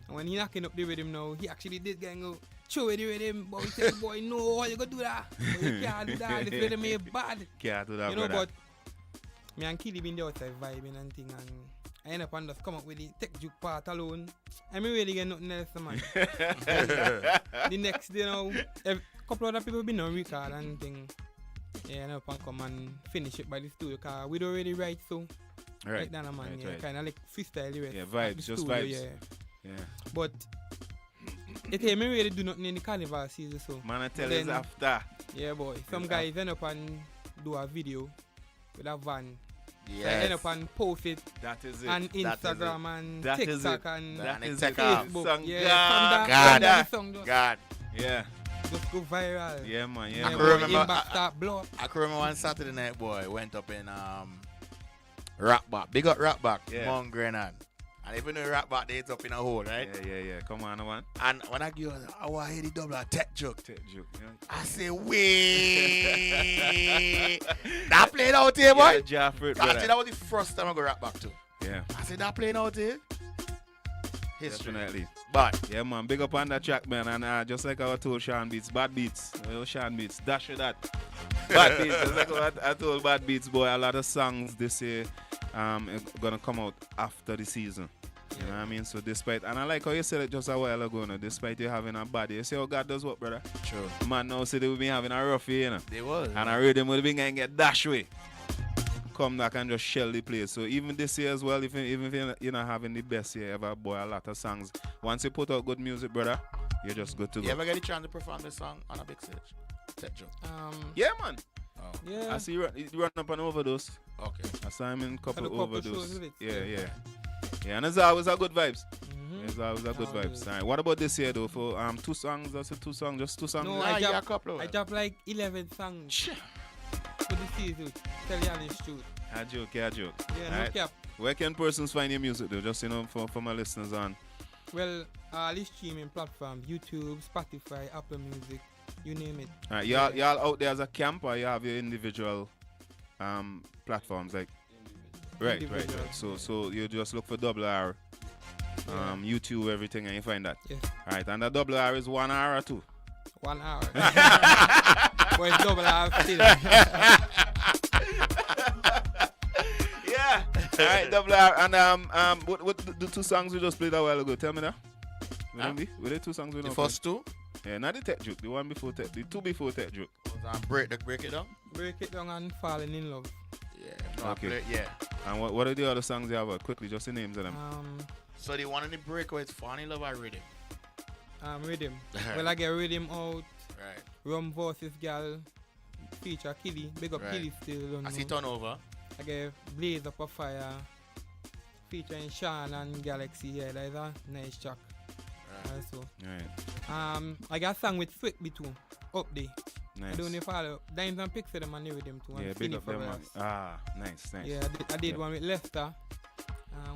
And when he knocking up the rhythm now, he actually did go throw the rhythm. But we said, boy, no, how you gonna do that? But you can't do that. This rhythm is bad. Can't do that, you know, brother. but me and Killy been there outside vibing and thing. And I end up and just come up with the tech juke part alone. I mean, really get nothing else, man. The next day now, a couple other people been on record and thing. Yeah, and up and come and finish it by the studio because we don't really write so. Right down, man. Right, yeah, right. kind of like freestyle lyrics. Yeah, vibes, just studio, vibes. Yeah. But it ain't me really do nothing in the carnival season so. Man, I tell you after. Yeah, boy. Some guys end up and do a video with a van. Yes. So I end up and post it. That is it. On Instagram and that TikTok and Facebook. Facebook. Yeah, God. Yeah. Just go viral. Yeah, man. Yeah, Yeah, man. I can remember one Saturday night, boy, went up in Rockback. Big up Rockback, yeah. Mount Grenard. And even though rap back there, it's up in a hole, right? Yeah. Come on, man. And when I give I want to hear the double tech joke. Yeah. I say, wait. That playing out here, boy? Yeah, that was the first time I go rap back to. Yeah. I said, that playing out here? History. Definitely. But yeah, man, big up on that track, man. And just like I told Sean Beats, bad beats. Sean Beats, dash with that. Bad beats. Just like what I told Bad Beats, boy, a lot of songs this year gonna come out after the season. You know what I mean? So despite, and I like how you said it just a while ago, despite you having a bad year, you see how God does what, brother? true. Man, now say they will be having a rough year, you know. They was. And I read them will be going to get dash way. Come back and just shell the place. So even this year as well, even if you're not having the best year ever, boy, a lot of songs. Once you put out good music, brother, you're just good to go. You ever get a chance to perform this song on a big stage? Tech joke. Yeah, man. Oh. Yeah. I see you run up an overdose. Okay. I saw him in a couple overdose. shows, Yeah, and it's always a good vibes. Mm-hmm. It's always a good vibes. All right. What about this year though? For 2 songs, that's just 2 songs. No, I got a couple. I dropped like 11 songs for the season. Tell you honest truth. I joke. Yeah, no cap. Where can persons find your music though? Just for my listeners on. Well, all these streaming platforms, YouTube, Spotify, Apple Music, you name it. All right, y'all out there as a camp, or you have your individual platforms like. Right. So you just look for Double R, YouTube, everything, and you find that. Yeah. All right, and the Double R is 1 hour or 2. 1 hour. Well, it's Double R still. Yeah. All right, Double R, and what the 2 songs we just played a while ago? Tell me that. Were they 2 songs we The don't first play? 2? Yeah, not the Tech Joke. The one before Tech. The 2 before Tech Joke. Break it down. Break it down and falling in love. Yeah. Okay. Yeah. And what are the other songs you have? Quickly, just the names of them. So the one in the break where it's funny love I rhythm. Rhythm. Well, I get rhythm out. Right. Rum versus Gal. Feature Killy. Big up Killy still. I see Turnover. I get Blaze Up a Fire. Featuring Sean and Galaxy. Yeah, that is a nice track. Also. Right. I got a song with Swiftly too. Up there. Nice. I don't know if I Dimes and Pixel them and rhythm too. Yeah, big up them man. Nice. Yeah, I did one with Lester.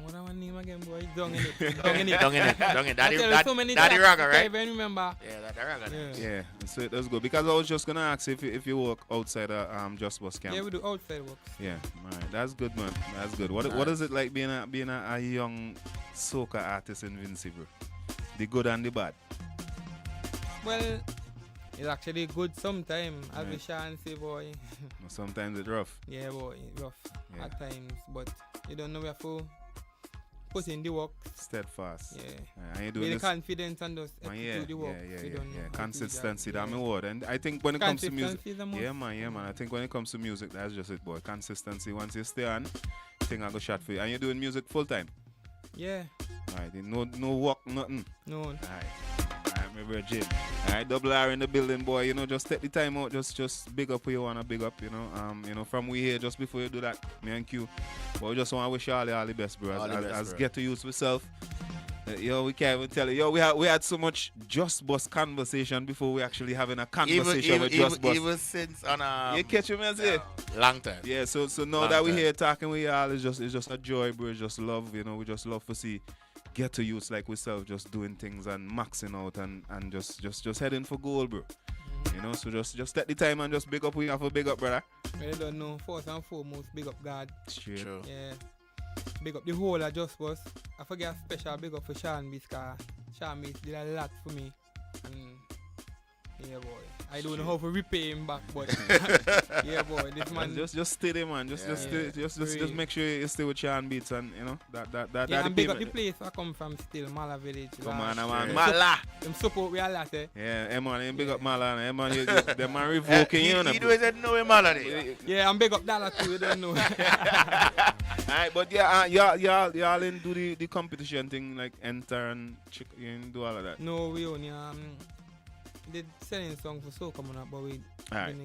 What that one name again, boy? Dung in it. Daddy Raga, right? I even remember. Yeah, that Raga. Yeah, so that's good. Because I was just gonna ask if you work outside Just Bus Camp. Yeah, we do outside work. Yeah, alright, that's good, man. That's good. What is it like being a young soca artist in Vincy, bro? The good and the bad. Well, it's actually good sometimes, as we Sean say, boy. Sometimes it's rough. Yeah, boy, rough at times, but you don't know where to put in the work. Steadfast. Yeah. And you doing really this confident and just execute the work. Yeah. Consistency, that's my word. And I think when it comes to music, man. I think when it comes to music, that's just it, boy. Consistency. Once you stay on, thing I go shot for you. And you're doing music full time. Yeah. Alright, no work, nothing. No. Alright, my bro Jim. Alright, Double R in the building, boy. You know, just take the time out, just big up who you wanna big up, you know. From we here, just before you do that, me and Q. But we just wanna wish all the best, bro. As get to use myself. We can't even tell you. We had so much Just Bus conversation before we actually having a conversation with Just Bus. Even since on you catch me, say? Long time. Yeah, so now that we're here talking with y'all, it's just a joy, bro. It's just love, you know. We just love to see get to youths like ourselves just doing things and maxing out and just heading for goal, bro. You know, so just take the time and just big up who you have to big up, brother. I don't know. First and foremost, big up God. Straight. True. Yeah. Big up the whole of Just Bus. I forget a special big up for Sean Beats, because Sean Beats did a lot for me. And yeah, boy. I don't know how to repay him back, but yeah, boy. This man just stay there, man. Just make sure you stay with Sean Beats and you know that. Yeah, and big up the place I come from still, Mala Village. Come on, man. Mala. Them support we a lot, eh? Yeah, man, big up Mala, man. Them man revoking you. He do said no Mala there. Yeah, and big up Dollar too. You don't know. Alright, but yeah, y'all in do the competition thing like enter and you do all of that. No, we only did selling song for so coming up, but we Alright,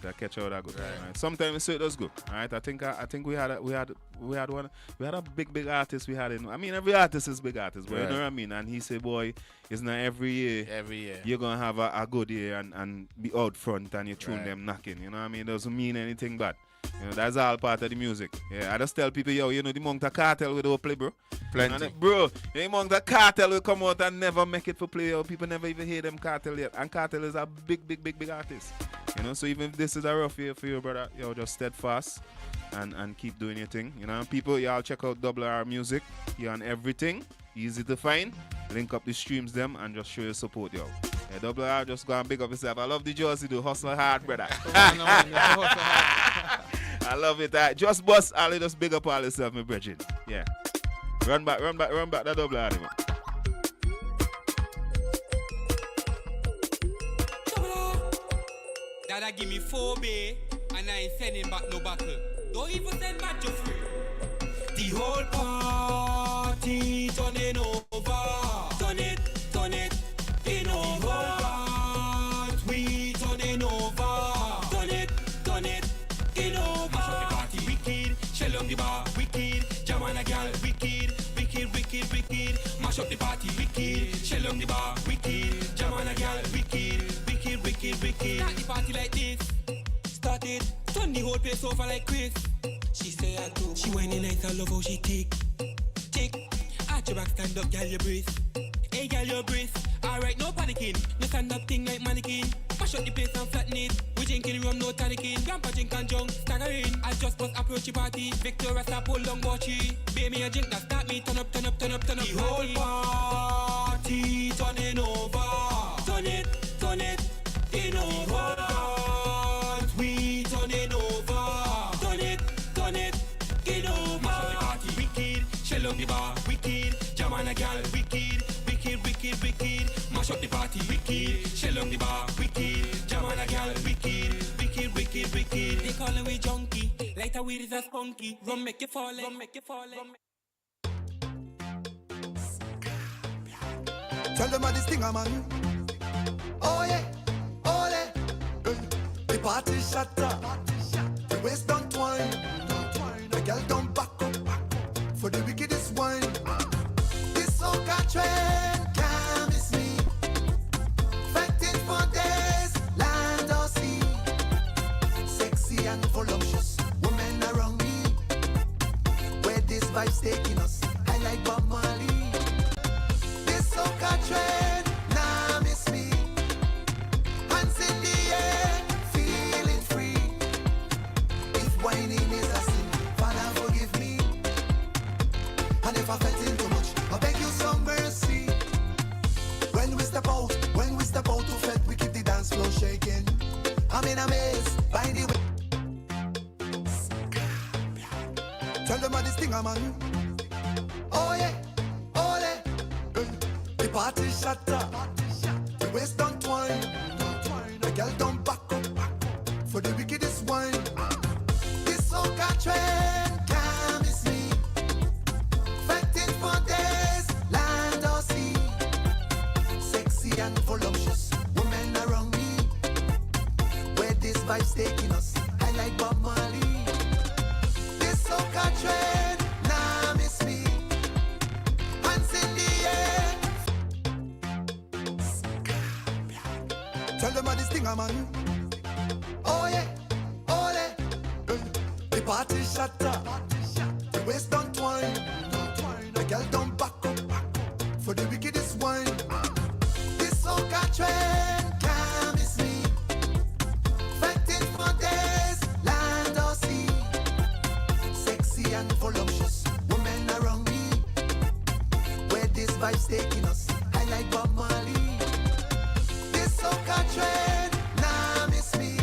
I catch all that good. Right. Sometimes it does good. Alright, I think we had a big artist we had in. I mean, every artist is big artist, but you know what I mean. And he said, boy, it's not every year you're gonna have a good year and be out front and you tune them knocking. You know what I mean? It doesn't mean anything bad. You know, that's all part of the music. Yeah, I just tell people, yo, you know the Monta Cartel with our play, bro. Plenty. Bro, among the cartel will come out and never make it for play. People never even hear them cartel yet. And cartel is a big artist. You know, so even if this is a rough year for you, brother, just steadfast and keep doing your thing. You know, people, y'all check out Double R music. Here on everything. Easy to find. Link up the streams them and just show your support, yo. Yeah, Double R, just go and big up yourself. I love the Josie do hustle hard, brother. I love it. Just bust all, just big up all yourself, my brethren. Yeah. Run back that Double R, man. Dada give me 4 bay and I ain't sending back no buckle. Don't even send back just free. The whole party turning over. Turn it in over. We turning over. Turn it in over. Mash up the party wicked, shell up the bar wicked, jam on a girl wicked. Mash up the party wicked, shell up the bar wicked, jam on a girl wicked. Start the party like this. Start it. Turn the whole place over like Chris. She say I do. She whining nice, I love how she tick. Arch your back, stand up, girl, your breath. Hey, girl, your breath. Alright, no panicking. No stand up thing like mannequin. Mash up the place and flatten it. We drinking rum, no tonicking. Grandpa drink and junk, staggering. I just must approach the party. Victoria stop, pull long watchy. Baby, a drink that start me. Turn up. The whole party turning over. Turn it in over. We turning over. Turn it in over. Mash up the party wicked, shell up the bar wicked, jam on a girl wicked. Mash up the party wicked, shell up the bar wicked, jam on a girl wicked. They call me junkie, like a weed is a spunky. Rum make you fall. Tell them how this thing I'm on. Oh yeah, ole. The party shut up. The waist don't twine. The girl don't back up. For the wickedest wine. This soca trend can't miss me. Fighting for days, land or sea. Sexy and voluptuous women around me. Where this vibe's taking us, I like Bob Marley. This soca trend, nah miss me. Hands in the air, feeling free. If whining is a sin, Father forgive me. And if I felt in too much, I beg you some mercy. When we step out to fed, we keep the dance floor shaking. I'm in a maze, by the way. Tell them how this thing I'm on. Oh yeah, ole. The party shut up. The waist don't twine. The girl don't back up. For the wickedest wine. This soca trend can't miss me. Fighting for days, land or sea. Sexy and voluptuous women around me. Where this vibe's taking us, I like Bob Marley. This soca trend, nah miss me. Hands in the air. Tell them how this thing I'm on. Oh yeah, ole. The party shut up. The waist don't twine. The girl don't back up. For the wickedest wine. This soca trend can't miss me. Fighting for days, land or sea. Sexy and voluptuous women around me. Where this vibe's taking us, I like Bob Marley. This soca trend, nah miss me.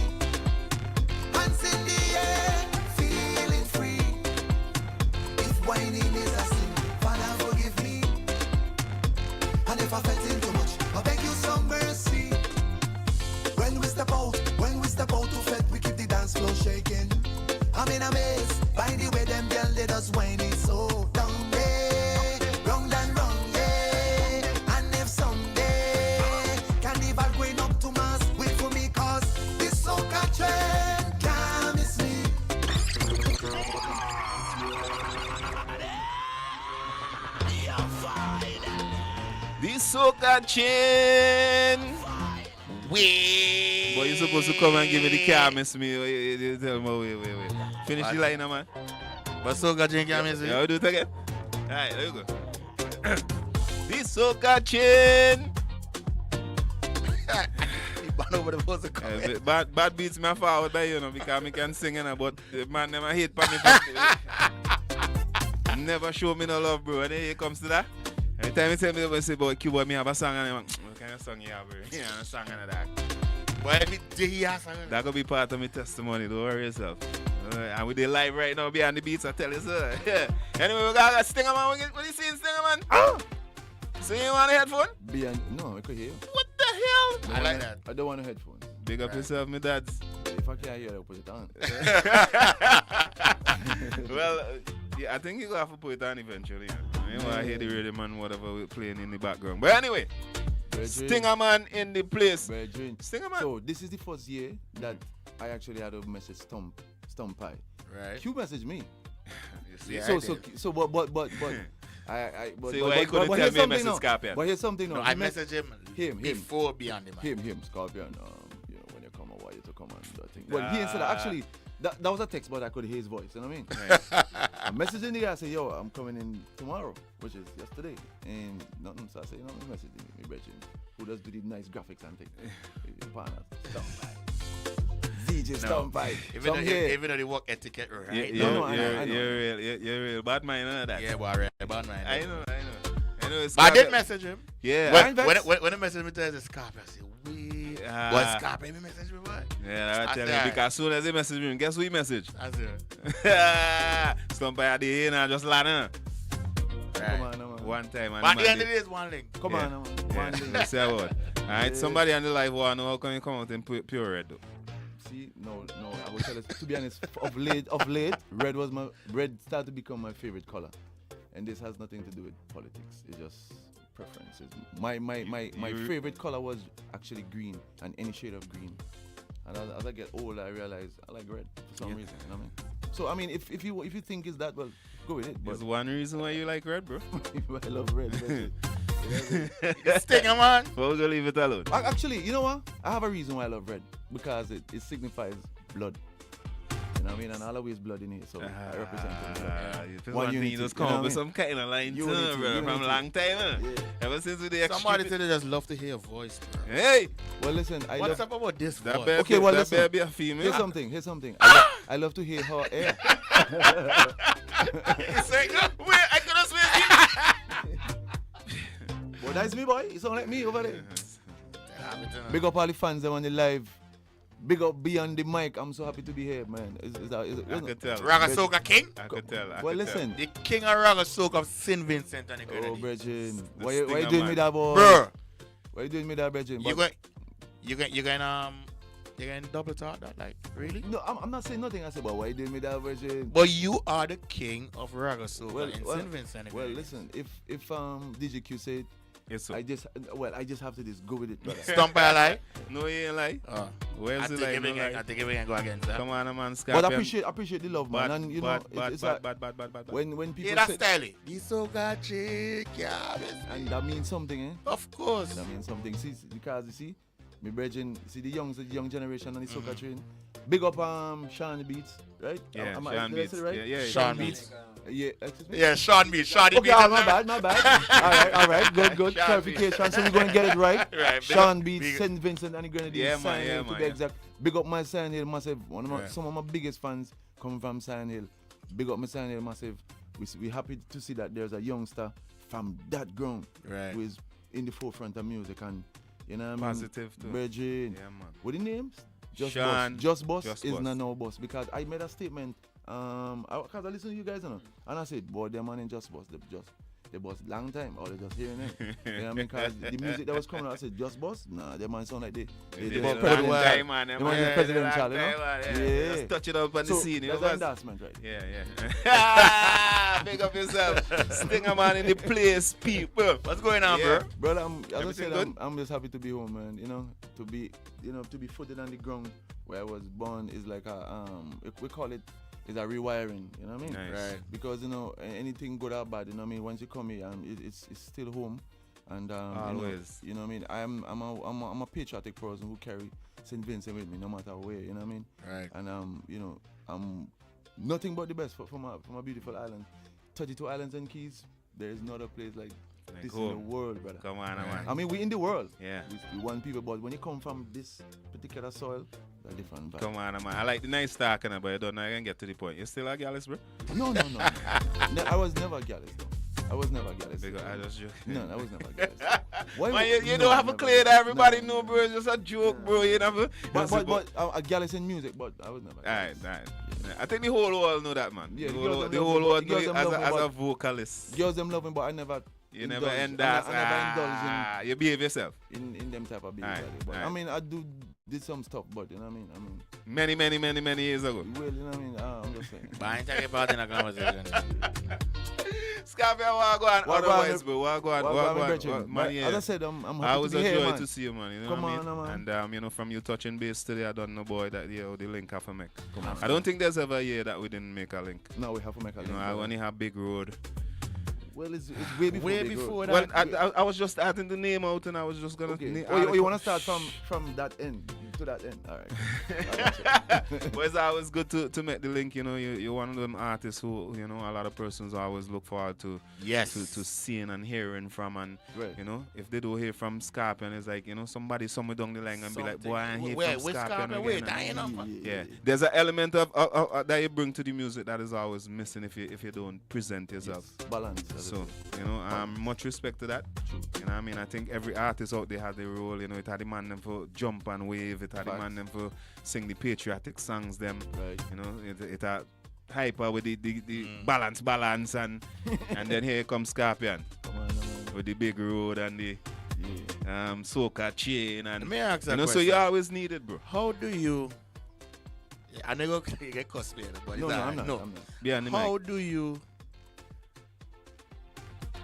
Hands in the air, feeling free. If whining is a sin, Father forgive me. And if I felt in too much, I beg you some mercy. When we step out to fed, we keep the dance floor shaking. I'm in a maze, by the way them girl let us whine it so down there. Wrong and wrong, yeah. And if someday carnival going up to mass, wait for me cause this soca trend can't miss me. This soca chain. Boy, you supposed to come and give me the car, miss me. You tell me, wait. Finish the line, man. But soca drink, you miss me. Yeah, do it again. Alright, there you go. This soca chin. Bad beats me forward by you know because I can sing but the man never hate for me. Never show me no love, bro. And then it comes to that. Every time he tell me about say about keyboard, me have a song and I'm like, what kind of song you have, bro? Yeah, a song and that. But every day he has a song. That could be part of my testimony, don't worry yourself. And with the live right now behind the beats, I tell you so. Yeah. Anyway, we got Stinger Man. What you saying, Stinger Man? Oh! So you want a headphone? No, I could hear you. What the hell? I like that. I don't want a headphone. Big up yourself, my dads. If I can't hear it, I'll put it on. Well, yeah, I think you gonna have to put it on eventually. You want to hear the radio man, whatever we're playing in the background. But anyway, Stinger Man in the place. Stinger Man. So this is the first year that I actually had a message Stump Pie. Right. Q messaged me. Yeah, but so why couldn't tell me a message Scorpion? But here's something. No, I messaged him before Beyond the Mic. Him, Scorpion. You know, when you come, I want you to come and do that thing. Well, he didn't say that. Actually, that was a text, but I could hear his voice. You know what I mean? Right. I messaged the guy. I said, yo, I'm coming in tomorrow, which is yesterday. And nothing. So I said, you know, message me, Brethren, who does do the nice graphics and things. Partners. DJ Stump Pie. Even though they work etiquette, right? You're real bad man, you know that. Yeah, well, right, bad man. I know. But I did message him. Yeah. When the message me to the Scorpion, I said, wait. What Scorpion me message me, boy? Yeah, I tell you, because as soon as he message me, guess who he message? I said, Stump Pie at the end and just land in. Come on, man. One time. But at the end of the day, it's one link. Come on, man. One link. Let's say what. Alright, somebody on the live want to know how can you come out in pure red though? See, no, I will tell you, to be honest, of late, red started to become my favorite color. And this has nothing to do with politics. It's just preferences. My favorite color was actually green, and any shade of green. And as I get older, I realize I like red for some reason. You know what I mean? So I mean, if you think it's that, well, go with it. There's one reason why you like red, bro. I love red. Stinger Man. Well, we're gonna leave it alone. Actually, you know what? I have a reason why I love red, because it signifies blood. You know what I mean? And I'll always blood in here, so I represent it. One thing you just come up with some kind of line too, bro, from a long time. Yeah. Ever since we did somebody said they just love to hear a voice, bro. Hey! Well, listen, what's up about this voice? Okay, well, listen. That be a female. Here's something. I love to hear her air. It's like, wait, I could have swear. Well, that's me, boy. You sound like me over there. Big up all the fans that on the live. Big up Beyond the Mic. I'm so happy to be here, man. I could tell. Raga Soca King? I could tell. Well, listen. The king of Raga Soca of St. Vincent and the Grenadines. Oh, Brethren. Why you doing me that, boy? Bro. Why you doing me that, Brethren? You going double talk that, like, really? No, I'm not saying nothing. I said, but why you doing me that, Brethren? But you are the king of Raga Soca in St. Vincent. Well, listen. If DJQ said, yes, sir. I just have to just go with it, brother. Stump by a lie? No, he ain't lie. Where's the lie? I think we can go against that. Come on, man. Scorpion. But appreciate the love, man. And you know, it's bad. When people that's stylish. This Soca chick, yeah. And that means something, eh? Of course. That means something. See, because you see, my brethren, see the young generation on the Soca train. Big up Sean Beats, right? Yeah, Sean Beats. Right? Yeah, Sean Beats. Yeah, excuse me? Yeah, Sean Beats. Sean Beats. Okay, my bad. All right, good. Clarification. So we're going to get it right. Right. Sean Beats, St. Vincent and the Grenadines. Yeah, man. To be exact. Big up my Sign Hill massive. Some of my biggest fans coming from Sign Hill. Big up my Sign Hill massive. We're happy to see that there's a youngster from that ground who is in the forefront of music, and you know what I mean? Positive too. Virgin. Yeah, man. What the names? Just Boss is not no boss, because I made a statement. Because I listen to you guys, you know, and I said, boy, them man in Just Boss, they boss long time, or they just hearing it. You know what I mean? Because the music that was coming out, I said, Just Boss? Nah, them man sound like they presidential, you know? Yeah. Just touch it up on the scene. That's an endorsement, right? Yeah. Big up yourself. Stinger Man in the place, people. What's going on, bro? Brother, as I said, I'm just happy to be home, man. You know, to be footed on the ground where I was born is like we call it, is a rewiring, you know what I mean? Nice. Right. Because, you know, anything good or bad, you know what I mean? Once you come here, it's still home. And always. You know what I mean? I'm a patriotic person who carry St. Vincent with me no matter where, you know what I mean? Right. And you know, I'm nothing but the best for my beautiful island. 32 islands and keys, there is no other place like this home. in the world, brother. Come on, man. I mean, we in the world. Yeah. We want people, but when you come from this particular soil, they're different. Come on, man. I like the nice talking, but you don't know I can get to the point. You still a gallus, bro? No. I was never a gallus, though. I was never a gallus. Because I just joke. No, I was never a gallus. Why man, you don't have a clear that everybody know, bro. It's just a joke, bro. You know. But a gallus in music, but I was never. Alright. I think the whole world know that, man. Yeah, the whole world know you as a vocalist. Girls them love me, but I never. You never end that. I never indulge you behave yourself. In them type of behavior. But I mean, I did some stuff, but you know what I mean. Many years ago. Well, you know what I mean. I'm just saying. But I ain't talking about in a conversation. Scorpion, what go on? Otherwise, bro, what go on? Man, as I said, I'm happy I was to be a here, joy man. to see you, man. You know Come what I on, mean? man. And you know, from you touching base today, I don't know, boy, that the link have to make. Come on. I don't think there's ever a year that we didn't make a link. No, we have to make a link. You know, I only have Big Road. Well, it's way before. That. Well, I was just adding the name out, and I was just gonna. Okay. You want to start from that end to that end? All right. Well, it's always good to make the link. You know, you're one of them artists who, you know, a lot of persons always look forward to. Yes. To seeing and hearing from, and right. you know, if they do hear from Scorpion, it's like, you know, somebody somewhere down the line and be like, boy, I ain't hear from Scorpion again. Yeah. There's an element of that you bring to the music that is always missing if you don't present yourself. Yes. Balance. So, you know, much respect to that. True. You know what I mean? I think every artist out there has their role. You know, it had the man them for jump and wave. It had the man them for sing the patriotic songs them. Right. You know, it had hyper with the balance and then here comes Scorpion. Come on. With the Big Road and the soca chain and Let me ask that you know, question. so you always need it, bro. How do you? I never get cosplay, but I'm not. Behind the how mic. do you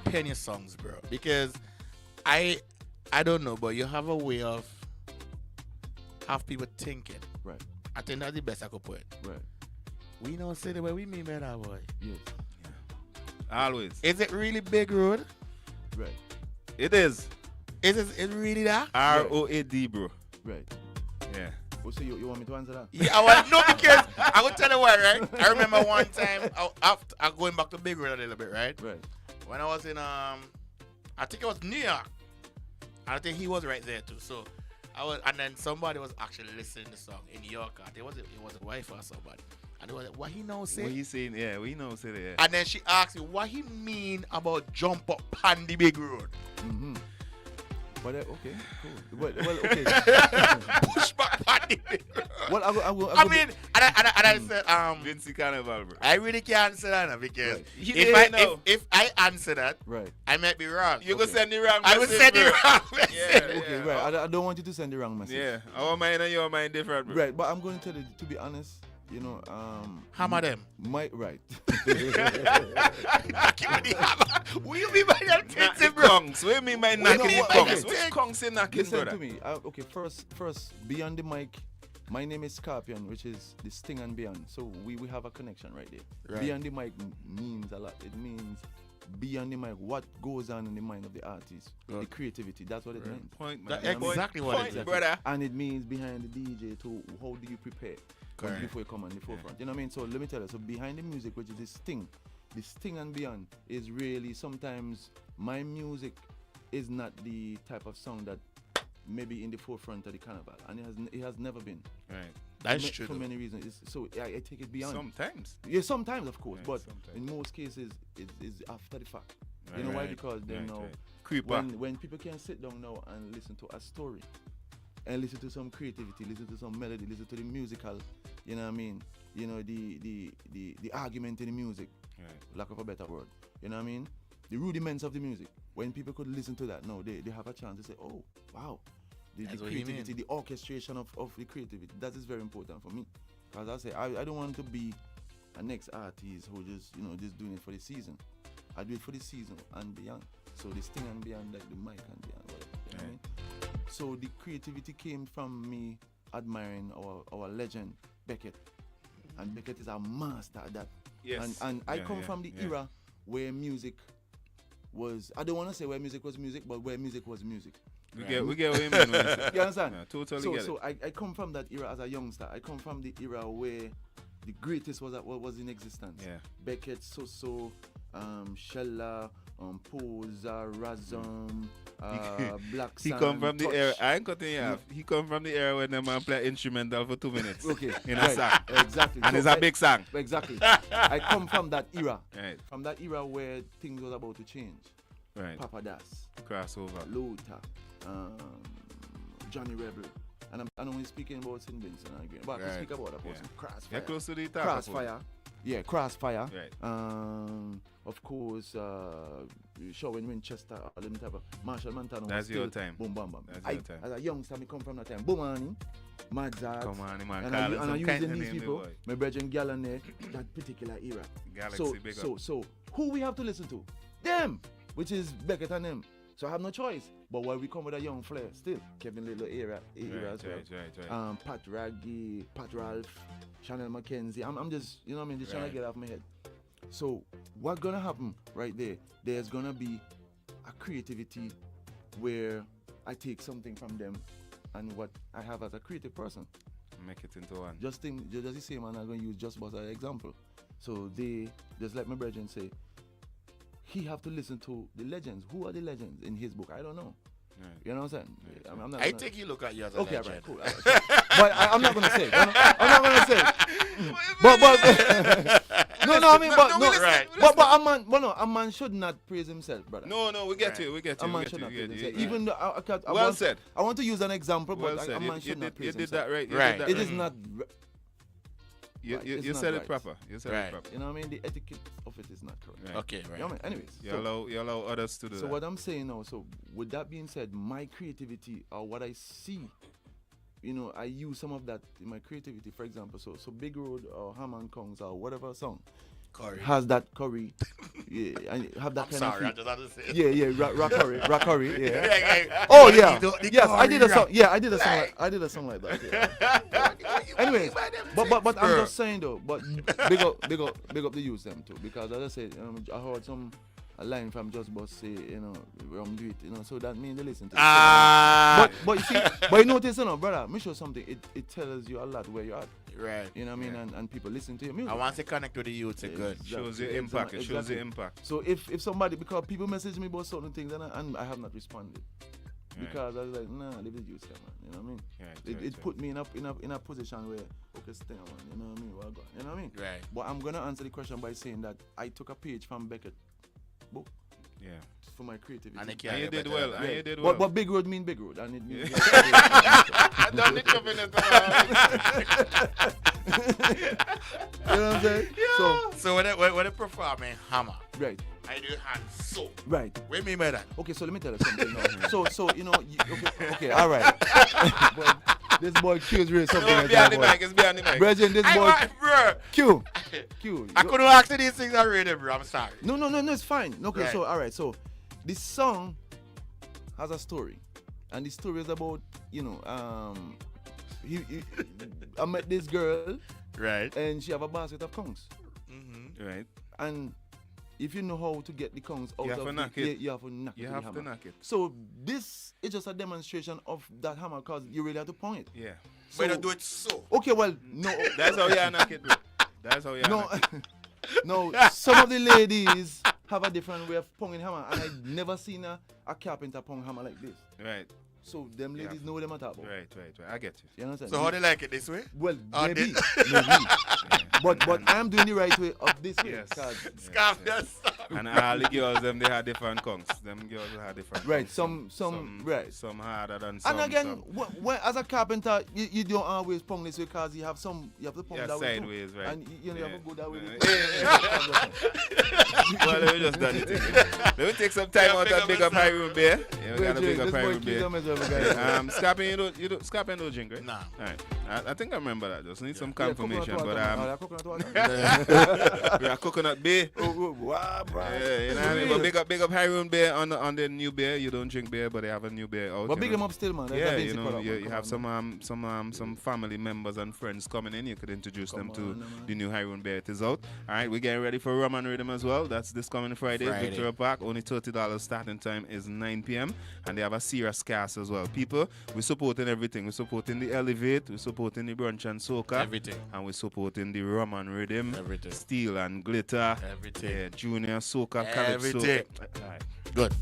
pen your songs, bro? Because I don't know, but you have a way of have people thinking. Right. I think that's the best I could put it. Right. We don't say the way we mean by that, boy. Yes. Always. Is it really Big Road? Right. It is. Is it really that? ROAD, bro. Right. Yeah. Oh, so you want me to answer that? Yeah, no, because I will tell you why, right? I remember one time, after going back to Big Road a little bit, right? Right. When I was in, I think it was New York. I think he was right there too. So and then somebody was actually listening to the song in New York. It was a wife or somebody. And they was like, what he knows say? What he saying? Yeah, we know say that. And then she asked me what he mean about jump up on the Big Road. Mm-hmm. But okay, cool. Well, okay. Push back on the Big Road. Well, I mean, I said, Didn't see Carnival, bro. I really can't answer that now because Right. if I answer that, right. I might be wrong. You go send the wrong I would message, send bro. the wrong message. Yeah, Okay, right. I don't want you to send the wrong message. Yeah, our mind and your mind different, bro. Right, but I'm going to tell you, to be honest, you know, Hammer them. my right. Will you be by them Knock things, the bro? congs. What do you mean by knocking the okay. congs? Which congs you knocking, Listen brother? to me. Okay, first, beyond the mic, my name is Scorpion, which is the sting and beyond. So we have a connection right there. Right. Beyond the mic means a lot. It means beyond the mic, what goes on in the mind of the artist, the creativity. That's what it means. Point, man. That's exactly what it is. Point, brother. And it means behind the DJ too. How do you prepare Correct. before you come on the forefront? You know what I mean? So let me tell you. So behind the music, which is the sting and beyond, is really sometimes my music is not the type of song that maybe in the forefront of the carnival, and it has never been. Right. That's true. For many reasons. So I take it beyond. Sometimes. Yeah, sometimes of course, Right, but sometimes. in most cases it's after the fact. Right, You know why? right, Because they right, know right. Creeper. when people can sit down now and listen to a story and listen to some creativity, listen to some melody, listen to the musical, you know what I mean? You know, the argument in the music, Right. lack of a better word. You know what I mean? The rudiments of the music. When people could listen to that, no, they have a chance to say, oh, wow. The That's what you creativity, mean. the orchestration of the creativity, that is very important for me. Because I say, I don't want to be a next artist who just doing it for the season. I do it for the season and beyond. So this thing and beyond, like the mic and beyond, whatever. You know what I mean? So the creativity came from me admiring our legend, Beckett. And Beckett is a master at that. Yes. And I come from the era where music was, I don't want to say where music was music, but where music was music. We get what you mean when you say. You understand? Yeah, totally get it. So I come from that era as a youngster. I come from the era where the greatest was in existence. Yeah. Beckett, Soso, Shella, Posa, Razum, Black He Sand, come from the Touch. era. I ain't cutting you off. He come from the era when the man play instrumental for 2 minutes. Okay, in a right, song. exactly. And So it's a big song. Exactly. I come from that era. Right. From that era where things was about to change. Right. Papa Das, Crossover. Luther, Johnny Rebel. And I'm only speaking about St. Vincent again. But I can speak about a person. Crossfire. You're close to the top. Crossfire. Yeah, Crossfire. Right. Of course, Showing Winchester, all them type of Marshall Montano. That's your time. Boom, bam, bam. That's your time. As a youngster, I come from that time. Boom, man. Madzart. Come on, man. And I using these people, my brethren Gallon there, that particular era. Galaxy, big up. So, who we have to listen to? Them, which is Beckett and them. So I have no choice. But while we come with a young flair, still, Kevin Little era as well. Right. Pat Raggy, Pat Ralph, Chanel McKenzie. I'm just, you know what I mean, just trying to get off my head. So what's gonna happen right there? There's gonna be a creativity where I take something from them and what I have as a creative person. Make it into one. Just the same, and I'm gonna use Just Boss as an example. So they, just like my brethren say, he have to listen to the legends. Who are the legends in his book? I don't know. Right. You know what I'm saying? Right. I'm not I think you look at you as a legend. Right, cool. But I'm not gonna say. I'm not gonna say. But no, I mean, but a man should not praise himself, brother. No, we get you. A man should not praise himself. Even though said. I want to use an example, but well a man should not praise himself. You did that right. It is not. You said it proper. You said it proper. You know what I mean? The etiquette of it is not correct. Right. Okay, right. You know what I mean? Anyways. You allow others to do that. So what I'm saying now, so with that being said, my creativity or what I see, you know, I use some of that in my creativity. For example, so Big Road or Hammond Kongs or whatever song has that curry. Yeah, and have that kind of. I just had to say it. Yeah, rock curry, yeah. Oh yeah. Yes, I did a song. Yeah, I did a song like that. Yeah. Anyways, but I'm just saying though, but big up the youth them too, because as I said, I heard a line from Just Boss say, you know, do it, you know, so that means they listen to it. But you see, but you notice, you know, brother, me show something, it tells you a lot where you're at. Right. You know what I mean? And people listen to your music. I want to connect with the youth, it's good. Shows the impact. It shows the impact. So if somebody, because people message me about certain things and I have not responded. Because I was like, nah, leave the youth here, man. You know what I mean? It put me in a position where, okay, stay on, you know what I mean? Well, you know what I mean? Right. But I'm gonna answer the question by saying that I took a page from Beckett book. Yeah. For my creativity. And you did well. Yeah. You did well. But Big Road mean Big Road. And it means I don't need to finish you know what I'm saying? Yeah. So when they performing Hammer, right. I do hand so. Right. What do you mean by that? Okay, so let me tell you something now. So you know, okay, all right. This boy Q's really something like that. It's behind the mic. Brethren, this boy Q. I couldn't ask you these things already, bro. I'm sorry. No, it's fine. Okay, right. So all right, so this song has a story, and the story is about, you know, I met this girl, right, and she have a basket of conchs, right, and if you know how to get the conchs out of it, you have to knock it. So this is just a demonstration of that hammer, because you really have to point. Yeah. So, but you do it so. Okay, well, no. That's how you knock it, bro. That's how you knock it. No, some of the ladies have a different way of ponging hammer, and I never seen a carpenter pong hammer like this. Right. So them ladies know what I'm talking about. Right. I get you. You understand? So how do you like it this way? Well, maybe. But I'm doing the right way of this way. Yes. And all the girls, them, they have different conchs. Them girls have different right, conchs. Some harder than some. And again, when, as a carpenter, you don't always pong this way, because you have to pong that way sideways, too. Right. And you have to go that way. Well, let me just done it. Let me take some time out and big up High Room Beer. Yeah, we got to big up High Room Beer. Scarpin don't drink, right? Nah. Alright. I think I remember that. Just need some confirmation. But coconut water. we are coconut beer. Wow, you know what I mean? But big up High Room Beer on the new beer. You don't drink beer, but they have a new beer out. But big them up still, man. Yeah, you know, you have some family members and friends coming in. You could introduce them to the new High Room Beer. It is out. Alright, we're getting ready for Rum and Rhythm as well. Carnival. That's this coming Friday. Victoria Park. Only $30. Starting time is 9 p.m. And they have a serious cast as well. People, we're supporting everything. We're supporting the Elevate. We're supporting the Brunch and Soca. Everything. And we're supporting the Rum and Rhythm. Everything. Steel and Glitter. Everything. Yeah, Junior Soca. Calypso. Everything. Right. Good.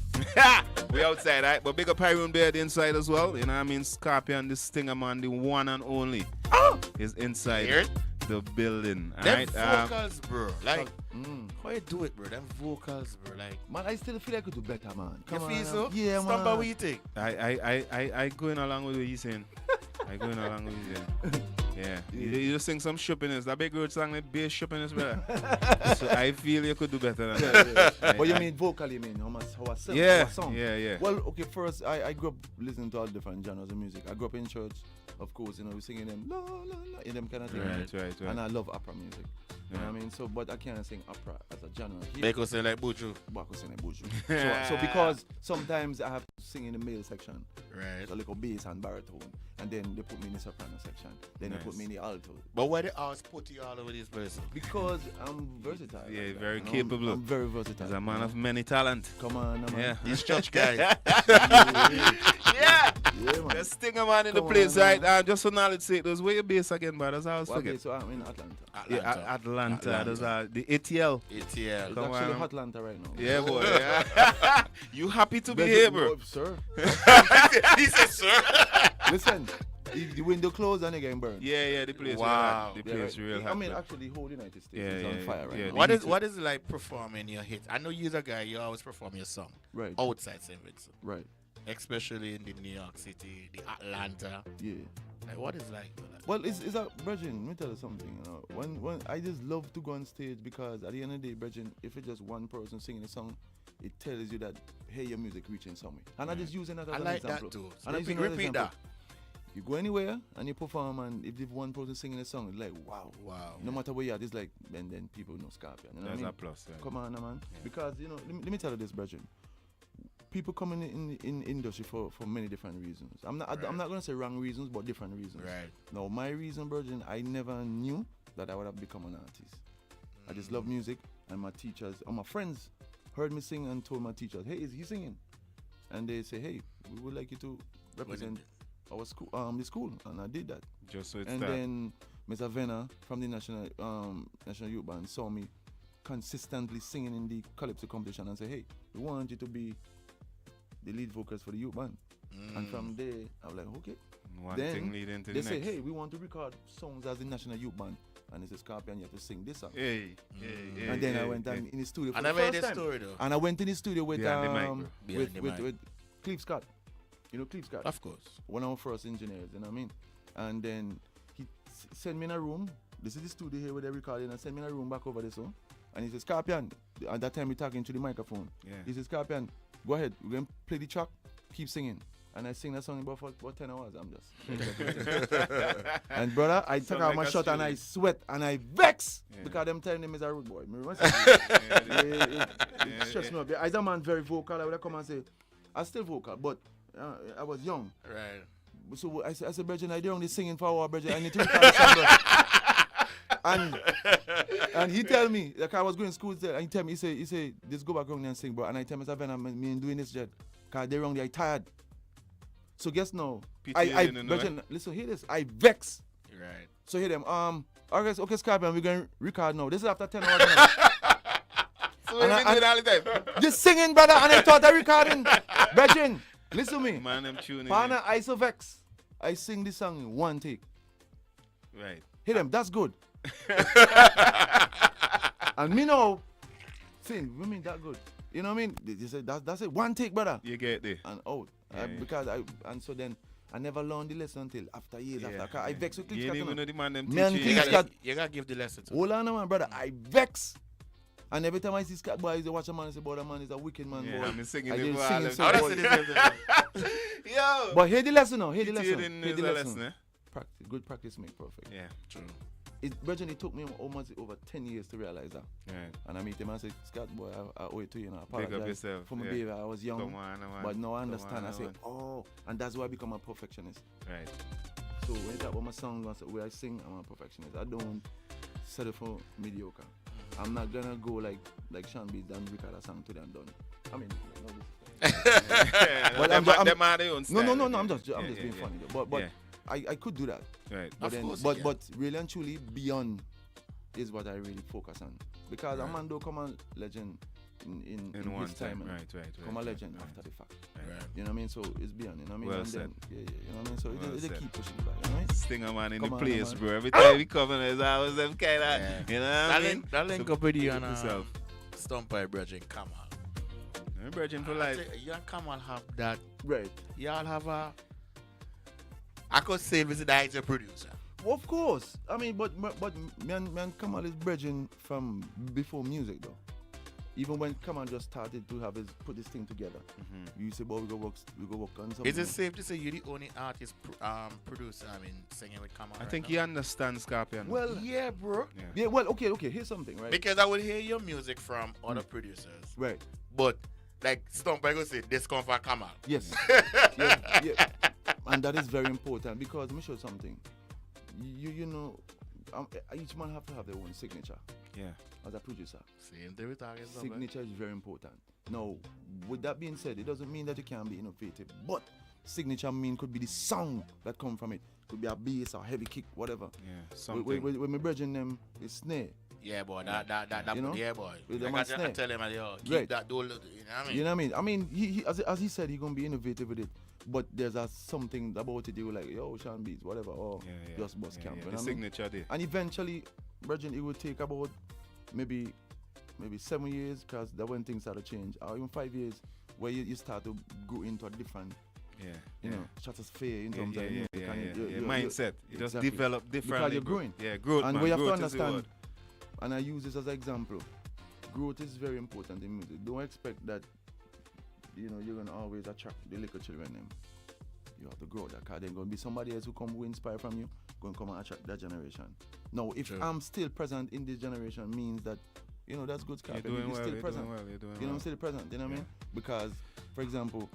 We outside, right? But big up Pyron Beard inside as well. You know what I mean? Scorpion, this Stinger man, the one and only, is inside the building. Them Alright? vocals, bro. Like, how you do it, bro? Them vocals, bro. Like, Man, I still feel I could do better, man. you Come feel on, so? Yeah, man. Stumble, what you think? I going along with what you're saying. I going along with what you're saying. Yeah. You just sing some shoppiness. That big road song, like bass shoppiness, brother. So I feel you could do better than that. But you mean vocal, you mean? How I sing? Yeah. How I song? Yeah. Well, okay, first, I grew up listening to all different genres of music. I grew up in church, of course, you know, we're singing them, la, la, la, in them kind of things. Right. And I love opera music. You know what I mean? So, but I can't sing opera as a genre. They could say like Buju. But I could sing like Buju. so because sometimes I have to sing in the male section. Right. So like a bass and baritone. And then they put me in the soprano section. Then they put me in the alto. But why they always put you all over this person? Because I'm versatile. Yeah, very capable. I'm very versatile. He's a man of many talent. Come on, man. Yeah. These church guys. Yeah. Man. The Stinger man in the place, right? Just for knowledge sake, those where you base again, but that's how I was Okay, forget. so I'm in Atlanta. Yeah, Atlanta. Those are the ATL. ATL. It's Come actually on. Atlanta right now. Yeah, boy. Yeah. You happy to be here, bro? Sir. He said, sir. Listen, the window closed and again burned. Yeah, the place. Wow. The place real happy. I mean, actually, the whole United States Yeah, is on yeah, fire right yeah. now. What is it like performing your hits? I know you're a guy, you always perform your song. Right. Outside St. Vincent. Right. Especially in the New York City, the Atlanta. Yeah. Like, what is like? Well, it's a Brethren, let me tell you something. You know, when I just love to go on stage because at the end of the day, Brethren, if it's just one person singing a song, it tells you that, hey, your music reaching somewhere. And I just using that as I an like example. that too. So And I repeat, use it as an repeat example. that. You go anywhere and you perform, and if there's one person singing a song, it's like, wow. No matter where you are, it's like, and then people know Scorpion. You know That's what I mean? a plus. Yeah. Come on, man. Yeah. Because, you know, let me tell you this, Brethren. People come in industry for many different reasons. I'm not going to say wrong reasons, but different reasons. Right. Now, my reason, Brethren, I never knew that I would have become an artist. I just love music, and my teachers and my friends heard me sing and told my teachers, hey, is he singing? And they say, hey, we would like you to represent our school, the school, and I did that. Just so it's And that. then Mr. Venner from the National Youth Band saw me consistently singing in the Calypso competition and said, hey, we want you to be the lead vocalist for the youth band. And from there, I was like, okay. One then thing leading to the they next. say, hey, we want to record songs as the National Youth Band. And they said, Scorpion, you have to sing this song. Hey. And then I went in the studio for I the never first heard time. this story though. And I went in the studio with Behind the mic, bro. Behind the mic. with Cleve Scott. You know Cleve Scott? Of course. One of our first engineers, you know what I mean? And then he sent me in a room. This is the studio here where they recording, and sent me in a room back over there, so. And he said, Scorpion, at that time we talking to the microphone. Yeah. He said, Scorpion, go ahead, we're going to play the track, keep singing. And I sing that song about for 10 hours, I'm just. And brother, I took out my shot and I sweat and I vex because them telling him is a rude boy. It stressed me up. As a man very vocal, I would come and say, I'm still vocal, but I was young. Right. So I said, Bridget, I don't only singing for our Bridget. I need to record the song, bro." And he tell me, like I was going to school, and he tell me, he say, just go back home and sing, bro. And I tell myself, me ain't doing this yet, because they're wrong, I tired. So guess now, Bridget, listen, hear this, I vex. Right. So hear them, okay, Scorpion, we're going to record now. This is after 10 hours now. So what you doing all the time? Just singing, brother, and I thought I recording. Bridget, listen to me. Man, I'm tuning Partner, I so vex. I sing this song in one take. Right. Hit them, that's good. And me know, sing, we mean that good. You know what I mean? They say that's it, one take, brother. You get there. And out. Yeah. Because so then I never learned the lesson until after years after. I vex with Cliff You Scott. didn't even know the man them Man, teaching Cliff Scott. You gotta give the lesson to Hold on, man, brother. I vex. And every time I see Scott boys, they watch a man and say, boy, that man is a wicked man, Yeah, boy. I'm singing I the did boy. sing all it them- so How that's well. it? Yo. But hear the lesson now. Hear the You lesson. didn't Hear know the the lesson. lesson, eh? Practice. Good practice make perfect. Yeah. True. Brethren, it took me almost over 10 years to realize that. Right. And I meet him and say, Scott, boy, I owe it to you now. I Big up apologize yourself, for my yeah. behavior. I was young. Come on, man. But now I Come understand. on, I say, man. oh, and that's why I become a perfectionist. Right. So when you talk about my songs, where I sing, I'm a perfectionist. I don't settle for mediocre. I'm not gonna go like Sean B done record a song today and done. I mean, but I'm just being funny though. But I could do that. Right. But really and truly, beyond is what I really focus on, because a man don't come a legend in one his time. Right. Come a legend after the fact. Right. You know what I mean? So it's beyond. You know what I mean? Well and said. then, you know what I mean? So they keep pushing back. You know what I mean? Stinger man in Come the on, place, man. bro. Every time we come in, there's always them kind of, you know what I mean? That link up with you and yourself. Stumpy Bridge and Kamal. Bridging for life. You and Kamal have that. Right. Y'all have a. I could say visit that as a producer. Well, of course. I mean, but me and Kamal is bridging from before music though. Even when Kamal just started to put this thing together, you say, "Boy, we go work on something." Is it safe to say you're the only artist producer? I mean, singing with Kamal. I think he understands Scorpion. Well, yeah, bro. Yeah. Well, okay. Here's something, right? Because I will hear your music from other producers, Right. but like Stump, I go say this come from Kamal. Yes. yeah. And that is very important, because let me show you something. You know, each man have to have their own signature. Yeah. As a producer. Same thing with target. Signature is very important. Now, with that being said, it doesn't mean that you can't be innovative, but signature could be the sound that come from it. Could be a bass or heavy kick, whatever. Yeah, something. When me bridging them, it's snare. Yeah, boy, that You know? yeah, boy. With the I man tell snare. him, yo, keep Right. that door, you know what I mean? You know what I mean? I mean, he as he said, he's gonna be innovative with it. But there's something about it, you like, yo, Sean Beats, whatever, or just bust camp. You know the what I mean? signature there. And eventually, Virgin, it will take about maybe 7 years, because that when things start to change, or even 5 years, where you start to go into a different, you know, stratosphere in terms of music and your mindset. You just exactly. develop differently. Because you're growing. Yeah, growth. And man. we have Growth to is the understand, word. and I use this as an example, growth is very important in music. Don't expect that, you know, you're gonna always attract the little children them. You have to grow that, because there's gonna be somebody else who inspire from you, gonna come and attract that generation. Now, if I'm still present in this generation, means that, you know, that's good. You're doing well. Still present. You know, I'm still present. You know what I mean? Because, for example,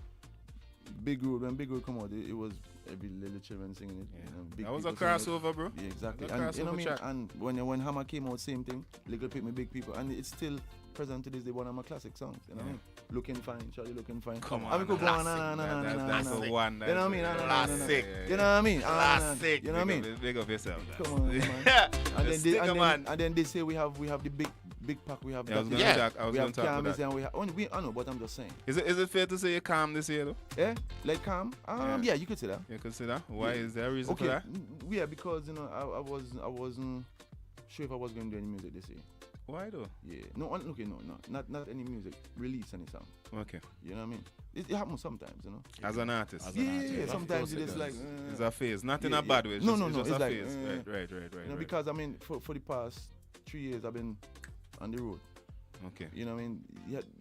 when Big Road come out, it was every little children singing it. Yeah. You know, big That was a people singing it. crossover, bro. Yeah, exactly. That was a And you know what I mean? crossover track. And when Hammer came out, same thing. Little Pick Me Big People, and it's still present to this day, one of my classic songs. You know what I mean? Looking fine, Charlie looking fine. Come on, I mean, go that's on, the one. You know what I mean? Classic. You know what I mean? Classic. You know what I mean? Big of yourself. Come on, Yeah. And then they say we have the big pack. We have I was that. going to talk. I was We going have to talk about Canvas that. and we have. I know, but I'm just saying. Is it fair to say you're calm this year, though? Yeah, like calm. Yeah, you could say that. You consider? Why is there a reason Okay, for that? yeah, because you know I wasn't sure if I was going to do any music this year. Why though? Yeah, no, not any music. Release any song. Okay. You know what I mean? It happens sometimes, you know. As an artist. Yeah, sometimes it is like. It's a phase, not in yeah, a bad way. It's No, just, no, it's no, just it's a like, phase. Right. You know, because I mean, for the past 3 years, I've been on the road. Okay. You know what I mean?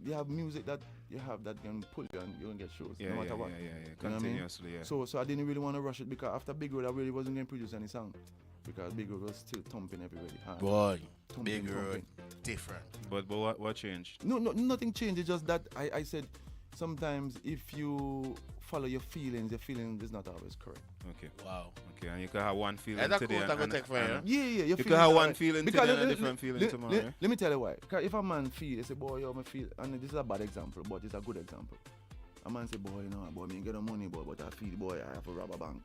You have music that you have that can pull you and you can get shows no matter what. Yeah. You know what I mean? Continuously, yeah. So I didn't really want to rush it, because after Big Road, I really wasn't going to produce any song, because Big Road was still thumping everybody hard. Boy, Thumping, Big Road, thumping. different. But what changed? No, nothing changed. It's just that I said sometimes if you follow your feelings is not always correct. Okay. Wow. Okay, and you can have one feeling That's today. cool, take for you. Yeah. You can have one feeling today and a different feeling tomorrow. Let me tell you why. Because if a man feel, they say, boy, yo, me feel, and this is a bad example, but it's a good example. A man say, boy, you know, boy, me get the money, boy, but I feel, boy, I have to rob a bank.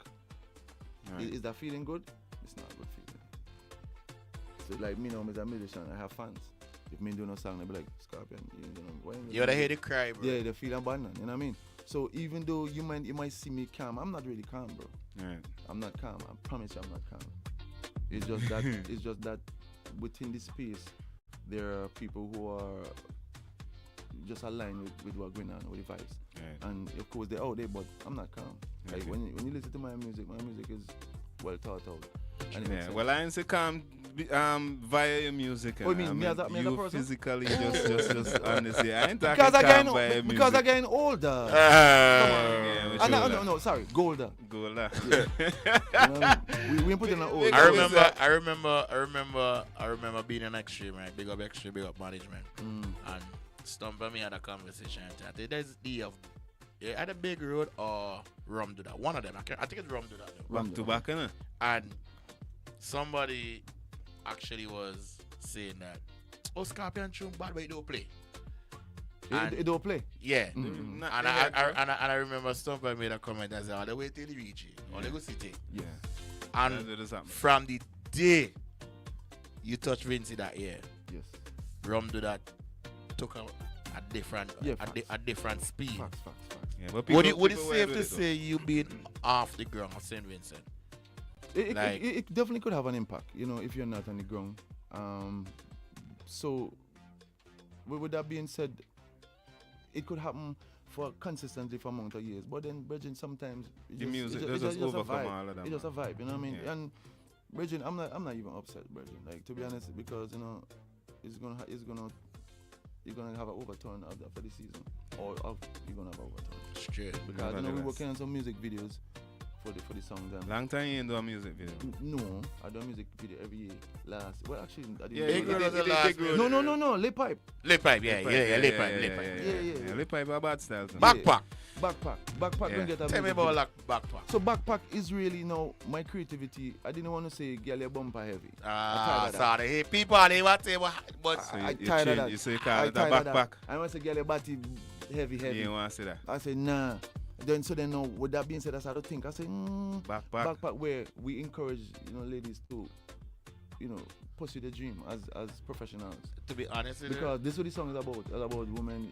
Right. Is that feeling good? It's not a good feeling. So like me now, as a musician, I have fans. If me do no song, they be like, Scorpion, you know, why You're the hear the cry, bro. Yeah, they feel abandoned, you know what I mean? So even though you might see me calm, I'm not really calm, bro. Right. I'm not calm. I promise you I'm not calm. It's just that within this space there are people who are just aligned with what's going on, with the vibes. Right. And of course they're out there, but I'm not calm. Okay. Like when you listen to my music is well thought out. And it makes Yeah, sense. well, I ain't say calm via your music. Oh, you mean me as a you person? physically just honestly. I ain't talking because calm via music. because I'm getting older. Yeah, No, sorry, golder. Golder. You know what I mean? We put in an old. I remember being an extreme, right? Big up extreme, big up management. And Stump and me had a conversation. I think there's the of either Big Road or Rum Do That. One of them. I think it's Rum Do That. Back to back, innit? And somebody actually was saying that Scorpion tune bad, but it don't play. It don't play. Yeah. And I remember Stumper made a comment that said, all the way till the reach it, all the go city. Yeah. And from the day you touch Vinci that year, yes, Rum do that took a different a different speed. Facts. Yeah, but would it safe to say you been off the ground of St. Vincent? It definitely could have an impact, if you're not on the ground. So, with that being said, it could happen for consistently for amount of years. But then, Bridget, sometimes the music just overcome all of them. It's just a vibe, you know what I mean? Yeah. And Bridget, I'm not even upset, Bridget. Like, to be honest, because you're gonna have an overturn after the season, or you're gonna have an overturn. Straight. Because we're working on some music videos for the songs. Long time you ain't do a music video. No, I do a music video every year. Actually, I did. No, Lip Pipe. Lip Pipe, yeah, Lip Pipe. Lip Pipe a bad style. Backpack. Backpack don't get a Tell me about backpack. So backpack is really my creativity. I didn't want to say girl your bumper heavy. Sorry. Hey, people they want to but So I tired of that. You say call it a backpack. I want to say girl your body heavy. You want to say that? I say nah. Then now with that being said, I started to think. I say backpack where we encourage ladies to pursue their dream as professionals. To be honest, because this is what the song is about. It's about women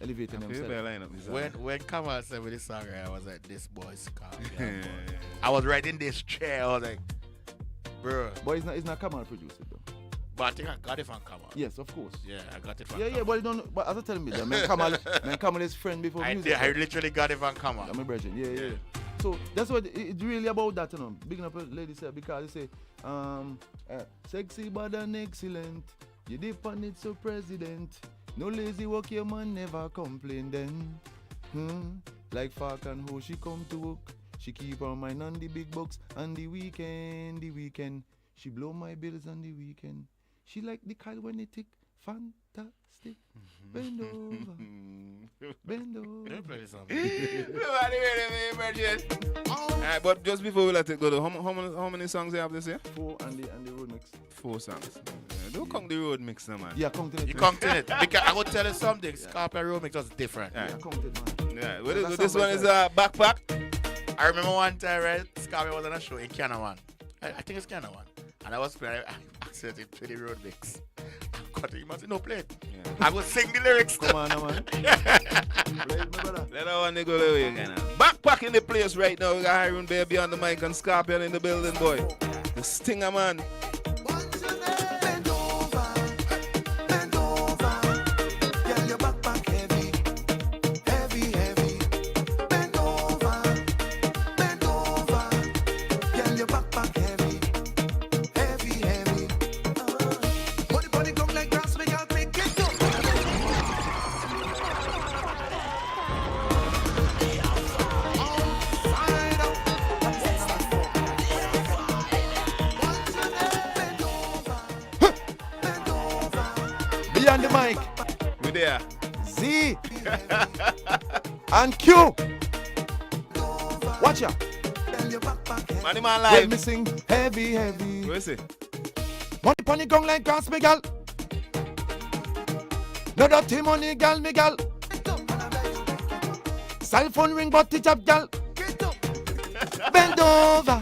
elevating themselves. When Kamal said with this song, I was like, this boy's Scorpion. I was right in this chair. I was like, bro. But it's not Kamal produced it though. But I think I got it from Kamal. Yes, of course. Yeah, I got it from Kamal. Yeah, but as I tell me that, man, Kamal is friend before music. I literally got it from Kamal. I'm a virgin. Yeah. So that's what it's really about that, Bigging up a lady said, because they say, sexy but an excellent. You dip on it, so president. No lazy work, your man never complain then. Like Fark and how she come to work. She keep her mind on the big bucks on the weekend. She blow my bills on the weekend. She like the Kyle when it tick. Fantastic. Bend over. Play Alright, but just before we let it go, how many songs you have this year? 4 and the road mix. 4 songs. Don't count the road mix, man. Yeah, count it. You count it. Because I will tell you something. Scorpion road mix was different. Yeah, count it, man. Yeah, this one is a backpack. I remember one time, right? Scorpion was on a show in Canada 1. I think it's Canada 1. And I was playing, I accidentally played the road mix. I got it, you must no play it. Yeah. I was sing the lyrics. Come on, man. Play it, my brother. Let that one go away again. Backpack in the place right now. We got Hiron Baby on the mic and Scorpion in the building, boy. The Stinger, man. On the mic. We there. Z. And Q. Watch ya. Money man We're live. missing heavy. Where is it? Money pony gong like gas, me gal. No dirty money, gal, me gal. Cell phone ring, but it up, gal. Bend over.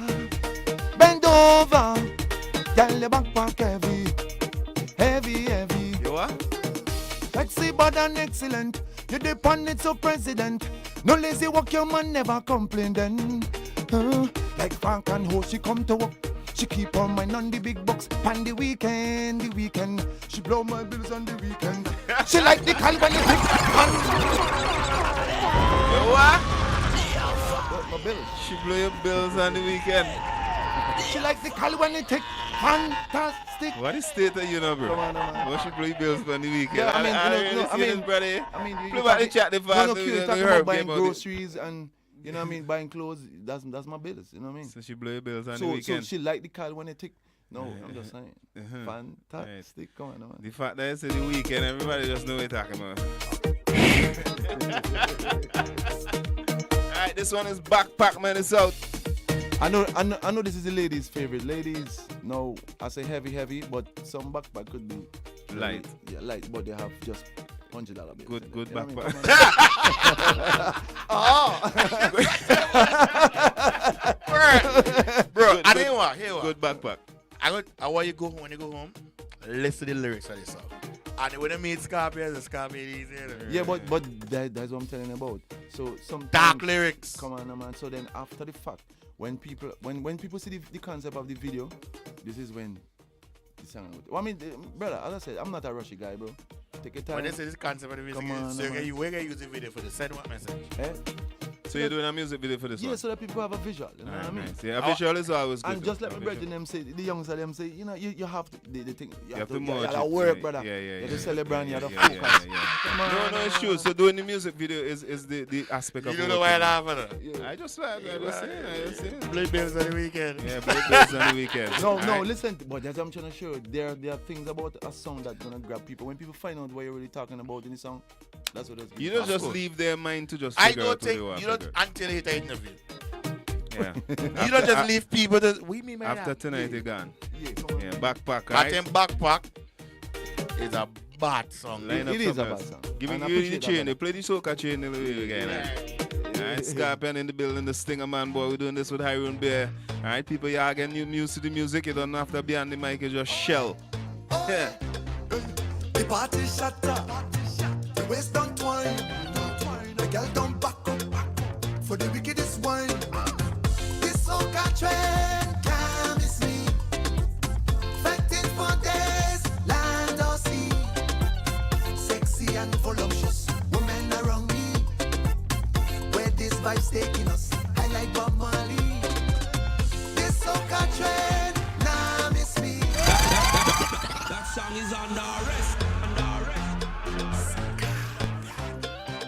Gal, your backpack heavy. You what? Sexy but an excellent. You dip on it, so president. No lazy work, your man never complain then. Like Frank and how she come to work. She keep her mind on the big bucks. On the weekend. She blow my bills on the weekend. She like the call when you pick. You what? My bills. She blow your bills on the weekend. She like the call when you take. Fantastic. What is state of you know, bro? Come on, man. What she blow your bills on the weekend? Yeah, brother. You play back the chat the fast. You talking about buying groceries and you know what I mean, buying clothes. That's my bills. You know what I mean. So she blow your bills on the weekend. So she like the call when it tick. No, I'm just saying. Fantastic. Come on, man. The fact that it's the weekend, everybody just know what you're talking about. Alright, this one is Backpack, man. It's out. I know this is the ladies' favorite. Ladies, no, I say heavy, but some backpack could be light. Yeah, light, but they have just $100 bills. Good You know what backpack. Bro, I didn't want. Good backpack. I want you go home when you go home. Listen to the lyrics of this song. And when you meet Scorpion, the Scorpion is there. Yeah, but that's what I'm telling you about. So some dark lyrics. Come on, man. So then after the fact, when people see the concept of the video, this is when the song. Well, I mean, brother, as I said, I'm not a rushy guy, bro. Take your time. When they say this concept of the music, we're gonna use the video for the send what message? So you're doing a music video for this one? Yeah, so that people have a visual. You know what I mean? Nice. Yeah, a visual is always good. And just let me brethren them say, the youngs of them say, you know, you have to, they think, you have to merge you work, brother. Yeah. You have to celebrate, you have to focus. No, it's true. So doing the music video is the aspect of you don't know why I laugh at it. Yeah. I just saying. Play bills on the weekend. Yeah, play bills on the weekend. No, listen, but that's what I'm trying to show you. There are things about a song that's gonna grab people. When people find out what you're really talking about in the song, that's what it's. You don't just leave their mind to just. I don't think you don't until you hit an interview. Yeah. You don't just leave people to we mean man. After tonight you're gone. Yeah, come on. Yeah, backpack. Right? Backpack is a bad song. Line it is a bad song. Give me the chain. They play the soca chain in the way again. Alright, Scorpion in the building, the Stinger Man boy. We're doing this with Hiron Bear. Alright, people, you are getting new news to the music. You don't have to be on the mic, you just shell. Yeah. The party shut up. The waist don't twine. The girl don't back up. For the wickedest wine. This soca trend can't miss me. Fighting for days, land or sea. Sexy and voluptuous women around me. Where this vibe's taking us, I like Bob Marley. This soca trend, nah miss me. That song is under arrest.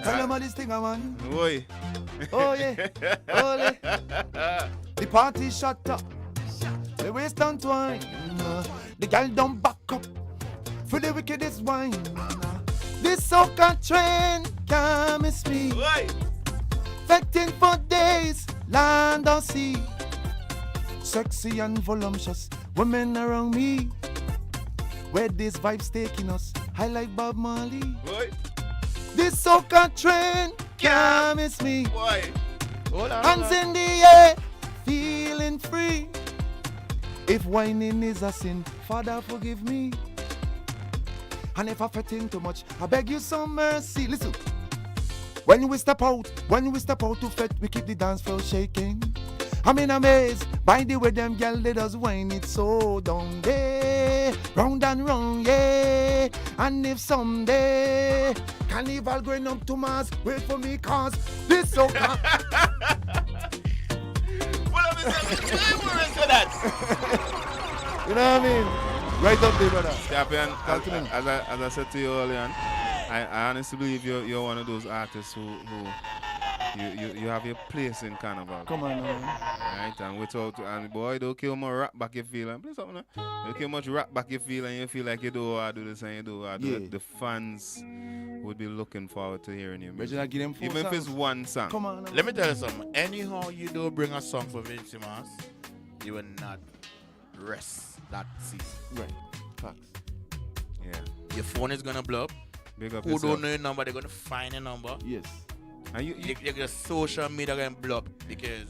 Tell them all this thing, man. Oi. Oh yeah, oh yeah. The party shut up. The waist don't twine. The girl don't back up. For the wickedest wine. This soca trend can't miss me. Oi. Fecting for days, land or sea. Sexy and voluptuous women around me. Where this vibe's taking us, I like Bob Marley. Oi. This soca trend can't miss me. Boy. Hold on. Hands in the air, feeling free. If whining is a sin, Father forgive me. And if I fretting too much, I beg you some mercy. Listen. When we step out to fet, we keep the dance floor shaking. I'm in amaze by the way them girl they does whine it so down there, round and round, yeah. And if someday Carnival going up to Mars, wait for me cause this soca. You know what I mean? Right up there, brother. Scorpion, as I said to you earlier, I honestly believe you're one of those artists who you have your place in Carnival. Come on, man. Right, and boy, don't kill more rap back you feel and play something. Don't kill much rap back you feel and you feel like you do do this and you do the fans would be looking forward to hearing your music. Even if it's one song. Come on. Let me tell you something. Anyhow you do bring a song for Vince Simmons, you will not rest that season. Right. Facts. Yeah. Your phone is gonna blow up. Big up Who yourself. don't know your number, they're gonna find a number. Yes. And your social media gonna blow up because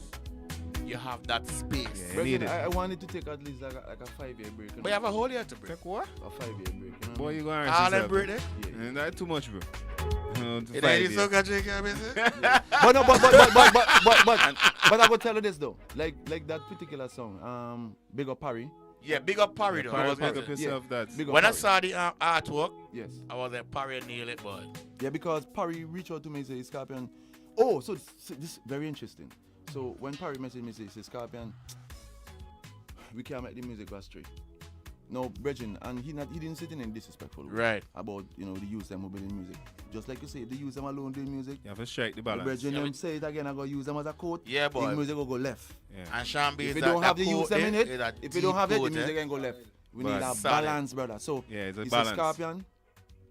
you have that space. Yeah, Brethren, I wanted to take at least like a 5-year break. But you have a whole year to break. Take what? A 5-year break. You know? Boy, you gonna All that break there? Yeah. And that's too much, bro. It ain't so good, you can't miss it. But no, but I will tell you this though. Like that particular song, Big Up Parry. Yeah, big up Parry though. Parry, pick up yourself that. When I saw the artwork, Yes. I was like, Parry nailed it, but Yeah, because Parry reached out to me and said, Scorpion. Oh, so this is very interesting. So when Parry messaged me, he said, Scorpion, we can't make the music go straight. No, Bridging, and he didn't sit in disrespectful way right about the use them mobility music. Just like you say, if they use them alone doing music, You have to strike the balance. Bridging them say it again, I go use them as a coat. Yeah, boy. The music will go left. Yeah. and Shambi If is you that, don't have that to use coat them in is it, that if you don't have it, the deep music coat, ain't go left. We But need a solid. balance, brother. So Yeah, it's a this balance. is Scorpion.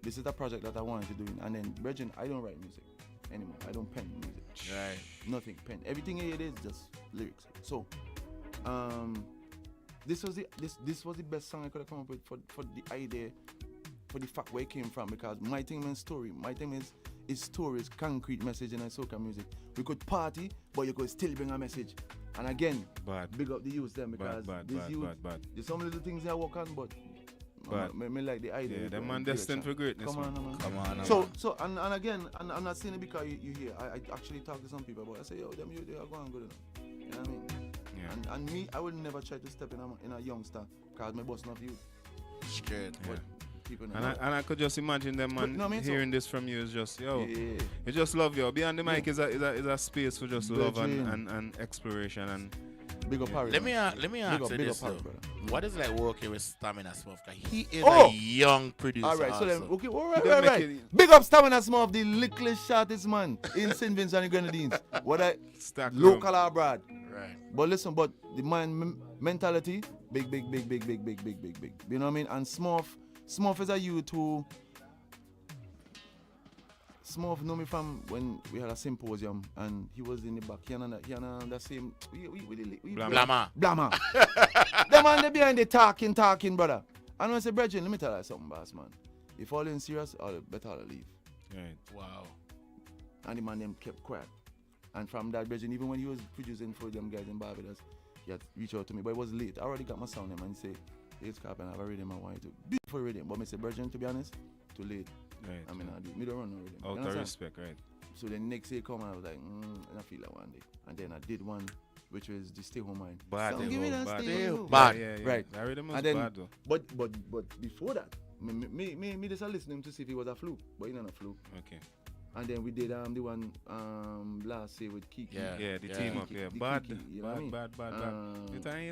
This is the project that I wanted to do. And then Bridging, I don't write music anymore. I don't pen music. Right. Nothing pen. Everything here it is just lyrics. So this was the best song I could have come up with for the idea for the fact where it came from, because my thing is story. My thing is stories, concrete message in soca music. We could party, but you could still bring a message. And again, big up the youth them, because there's some little things I work on, but me like the idea. Yeah, the man destined for greatness. Come on, man. Come on, So and again, and I'm not saying it because you hear. I actually talk to some people about it. I say, yo, them youth, they are going good enough. You know what I mean? Yeah. And me, I would never try to step in a youngster, because my boss not youth. Scared. Yeah. People and I could just imagine them, man, hearing this from you is just, yo, you just love you. Behind the mic is a space for just love and exploration and big up Harry. Let me ask you this though. What is like working with Stamina Smurf? He is a young producer. Alright, so then, also. okay, right. Big up Stamina Smurf, the littlest shortest man in St. Vincent and the Grenadines. What I local or abroad. Right. But listen, but the man mentality, big. You know what I mean? And Smurf is a youth who Smurf know me from when we had a symposium and he was in the back. He and the same Blama. The man they behind the talking, brother. And I say, Bridget, let me tell you something, boss man. If all in serious, I'll better leave. Right. Wow. And the man them kept quiet. And from that, Bridget, even when he was producing for them guys in Barbados, he had reached out to me, but it was late. I already got my sound him and say, hey, Scarp, and I have a rhythm I want you to be for rhythm. But I say, Bridget, to be honest, too late. Right. I mean, I don't run no rhythm. Out of respect, right. So the next day come and I was like, I feel like one day. And then I did one, which was the Stay Home Mind. Bad. So give me that Stay Home. Bad. Yeah. Right. That rhythm was and then, bad though. But before that, me just listening to see if it was a fluke, but it not a fluke. Okay. And then we did the one last year with Kiki. Yeah, the team up, yeah. Bad. You ain't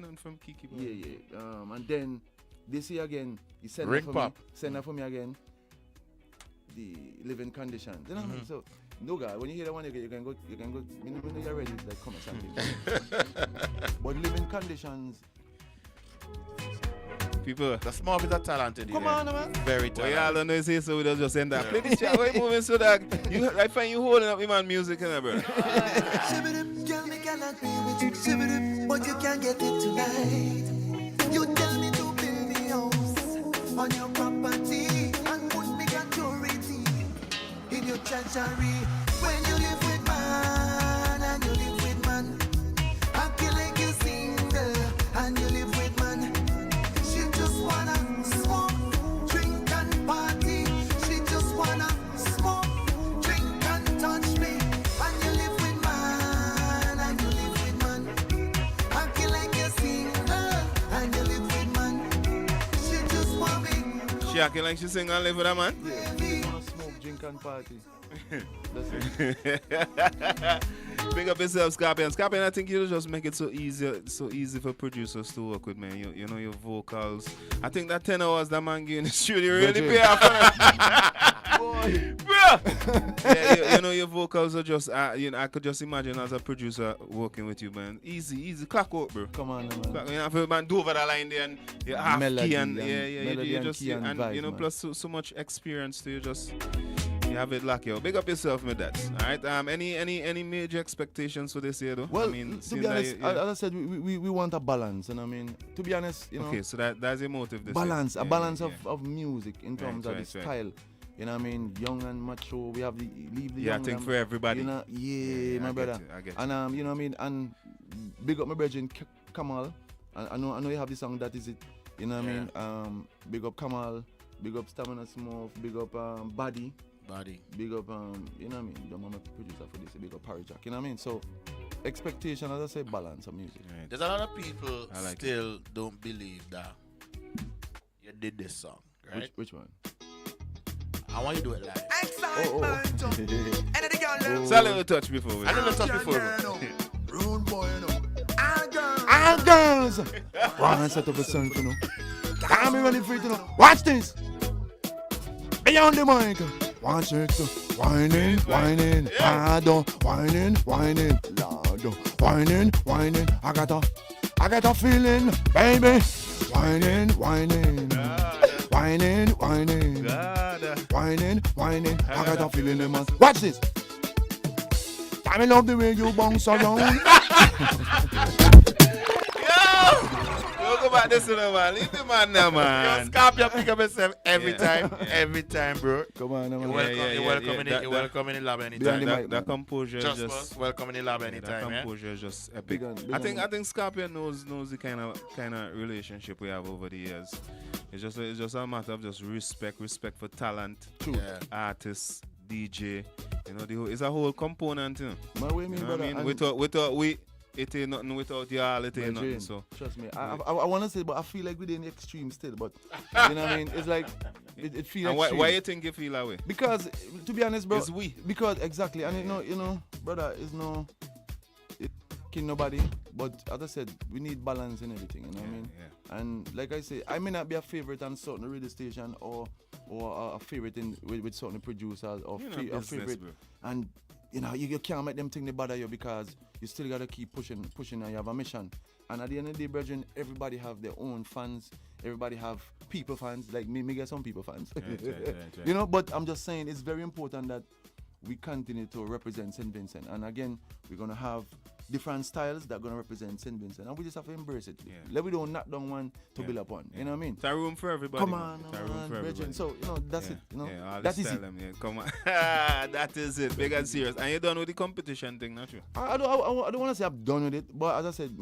nothing from Kiki, bro. Yeah. And then this year again, he sent that for me again. The living conditions. You know what I mean? So no guy, when you hear that one again, you can go when you're ready, it's like come or something. But living conditions. People, the Smurf is a talented. Come on, man. Very talented. Well, y'all don't know, say so we don't just end that. Play this chat, why you moving so that I find you holding up my music, bro. But you can't get it tonight. You tell me to build me house on your property and put me security in your treasury. When you live with man and you live with man, I feel like you're single and you live with man. She just wanna smoke, drink and party. She just wanna smoke, drink and touch me. And you live with man and you live with man. I feel like you're single and you live with man. She just want me. She acting like she sing and live with a man? Yeah, wanna smoke, drink and party. That's it. Big up yourself, Scorpion. Scorpion, I think you just make it so easy for producers to work with, man. You know your vocals. I think that 10 hours that man gave in the studio really pay off. Bro! Yeah, you know your vocals are just, I could just imagine as a producer working with you, man. Easy, clock out, bro. Come on, man. You have to man do over the line there and you're half melody key and melody just key and vibe, you know, man. plus so much experience to you just. You have it lucky. Big up yourself with that. All right. Any major expectations for this year, though? Well, I mean, to be honest, as I said, we want a balance, and I mean, to be honest, you know. Okay, so that's your motive. This balance, year. a balance of music in terms of the style. You know what I mean? Young and mature. We have leave the young. I think for everybody. You know, my brother. I get you. And you know what I mean? And big up my brethren Kamal. I know you have the song that is it. You know what I mean? Big up Kamal. Big up Stamina Smurf. Big up Buddy. Big up, you know what I mean? The mama producer for this, big up Parry Jack, you know what I mean? So, expectation, as I say, balance of music. Right. There's a lot of people still don't believe that you did this song, right? Which one? I want you to do it live. So a little touch before we. A little touch before. Rude boy, you know. Ah, girls! One set up a song, you know. Can't be running free, you know. Watch this! Beyond the mic, watch it, whining, harder, whining, louder, whining. I got a feeling, baby, whining, whining, I got a feeling, man. Watch this. I love the way you bounce around. go back this one, man. Leave the man now, man. Yo, Scorpion pick up himself every time, bro. Come on, man. You're welcome in the lab anytime. That composure just welcome in the lab anytime. That composure is just epic. I think Scorpion knows the kind of relationship we have over the years. It's just a matter of just respect for talent, artists, DJ. You know, it's a whole component. You know, what I mean? Without it ain't nothing without y'all. It ain't nothing. So trust me, I want to say, but I feel like we're in the extreme still. But you know what I mean? It's like it feels. And why you think you feel that way? Because to be honest, bro, it's we. Because exactly, and you know, brother, it kill nobody. But as I said, we need balance in everything. You know what I mean? Yeah. And like I say, I may not be a favorite on certain radio station or a favorite with certain producers or a favorite. Bro. And you know, you can't make them think they bother you because you still gotta keep pushing, and you have a mission. And at the end of the day, brethren, everybody have their own fans. Everybody have people fans. Like me get some people fans. Right. You know, but I'm just saying it's very important that we continue to represent St. Vincent. And again, we're gonna have different styles that are gonna represent St. Vincent, and we just have to embrace it. Let we don't knock down one to build up one. You know what I mean? It's a room for everybody. Come on, Bridget. So you know that's it. You know, that is it. Come on, that is it. Big and serious. And you're done with the competition thing, not true? I don't want to say I'm done with it, but as I said,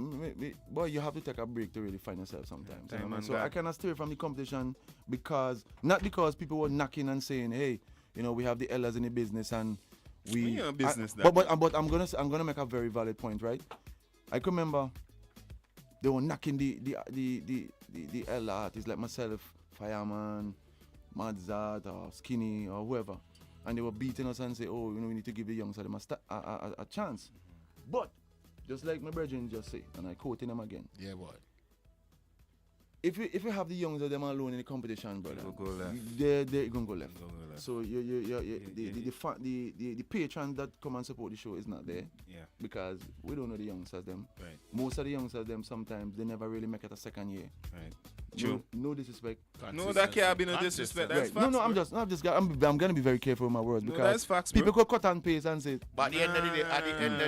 boy, you have to take a break to really find yourself sometimes. You know what I mean? So I cannot stay from the competition not because people were knocking and saying, hey, you know, we have the elders in the business and we business. But I'm gonna make a very valid point, right? I can remember they were knocking the elder artists like myself, Fireman, Madzat or Skinny or whoever, and they were beating us and say, oh, you know, we need to give the youngsters a chance. But just like my brethren just say, and I quoting them again. Yeah, boy. If you have the youngsters them alone in the competition, brother, they're gonna go left. So the patrons that come and support the show is not there. Yeah. Because we don't know the youngsters them. Right. Most of the youngsters them sometimes they never really make it a second year. Right. True. No disrespect. No, that can't be no disrespect. That's facts. No, I'm gonna be very careful with my words because that's facts, people could cut and paste and say. But at the end of the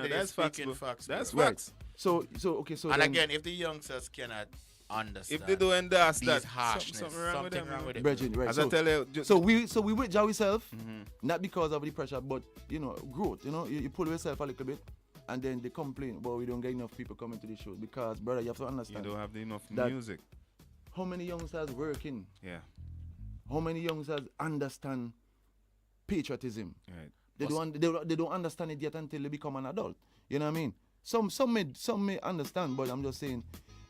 day, that's facts. That's facts. So okay. So and again, if the youngsters cannot understand, if they don't endorse that harshness, something wrong with it. Bridget, right. As I tell you, so we with ourselves, not because of the pressure, but you know, growth. You know, you pull yourself a little bit, and then they complain, but we don't get enough people coming to the show because, brother, you have to understand. You don't have enough music. How many youngsters working? Yeah. How many youngsters understand patriotism? Right. They don't understand it yet until they become an adult. You know what I mean? Some may understand, but I'm just saying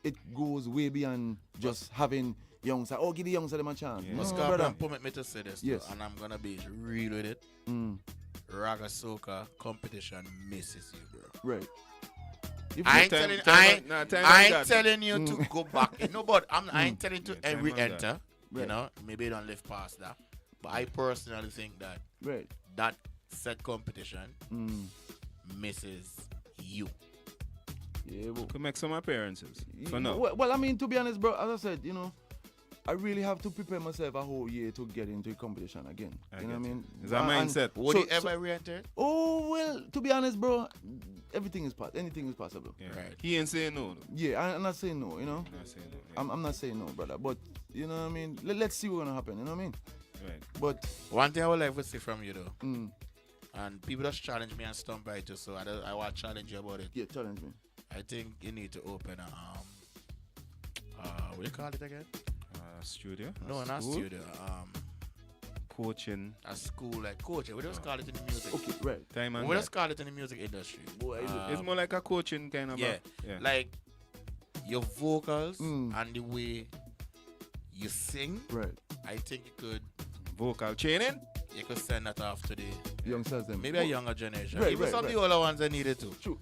it goes way beyond just having youngsters. Oh, give the youngsters them a chance. Yeah. Brother, permit me to say this, yes. And I'm gonna be real with it. Raga Soca competition misses you, bro. Right. I ain't telling you to go back. No, but I ain't telling you to re-enter. Right. You know, maybe you don't live past that. But I personally think that that said competition misses you. Yeah, well, could make some appearances. For now. Well, I mean, to be honest, bro, as I said, you know, I really have to prepare myself a whole year to get into the competition again. You know what I mean? Is that mindset? Would you ever re-enter? Oh, well, to be honest, bro, anything is possible. Yeah. Right. He ain't saying no. Yeah, I'm not saying no, you know? Not saying no, yeah. I'm not saying no, brother. But, you know what I mean? Let's see what's going to happen, you know what I mean? Right. But one thing I would like to see from you, though, and people just challenge me and stump by it, so I want to challenge you about it. Yeah, challenge me. I think you need to open what do you call it again? Studio? No, not studio. Coaching. A school like coaching. We just call it in the music. Okay, right. We just call it in the music industry. It's more like a coaching kind of. Yeah. Like your vocals and the way you sing. Right. I think you could. Vocal training? You could send that off to the youngsters. Maybe a younger generation. Right, even some of the older ones that need it too. True.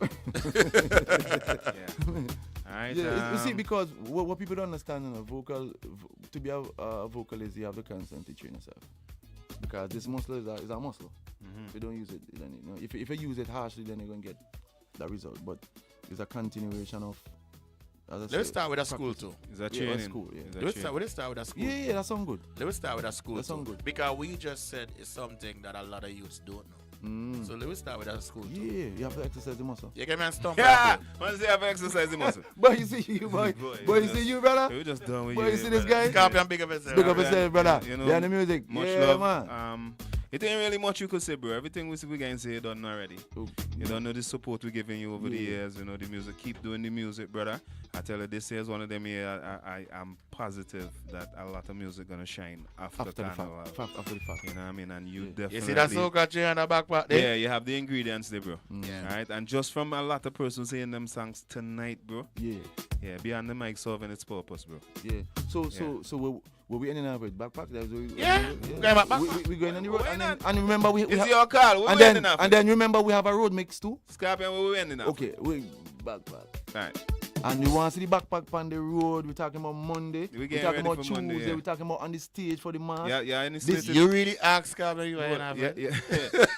Alright. You see, because what people don't understand in a vocal, to be a vocalist, you have to constantly train yourself. Because this muscle is a muscle. If you don't use it, then if you use it harshly, then you're going to get that result. But it's a continuation of. Let's start with a school too. Is that training? School, yeah. Let's start with a school. Yeah, that sounds good. Let's start with a school. That sounds good. Because we just said it's something that a lot of youths don't know. So let's start with that school too. Yeah, you have to exercise the muscle. You get me and stomp. Yeah, once you have to exercise the muscle. But you see you, boy. Boy, you see you, brother. We just done with Boy, you. you see this guy? Scorpion, big up yourself. Big up yourself, brother. You know, behind the music. Much Yeah, love. man. It ain't really much you could say, bro. Everything we can say, you done already. You don't know the support we're giving you over the years. You know the music. Keep doing the music, brother. I tell you, this year's one of them years. I'm positive that a lot of music gonna shine after Carnival. After the fact. You know what I mean? And you definitely. You see that soca chain on the backpack there? Yeah, you have the ingredients there, bro. Yeah. Right? And just from a lot of persons saying them songs tonight, bro. Yeah. Yeah, beyond the mic serving its purpose, bro. Yeah. So were we ending up with backpack? Going back. We going on the road. And remember we it's your call. And then remember we have a road mix too. Scorpion, where we ending up? Okay, we backpack. Right. And you want to see the backpack on the road. We're talking about Monday. We're talking about Tuesday. Monday, Yeah. We're talking about on the stage for the mass. Yeah, any slated? You really ask Scorpion you have You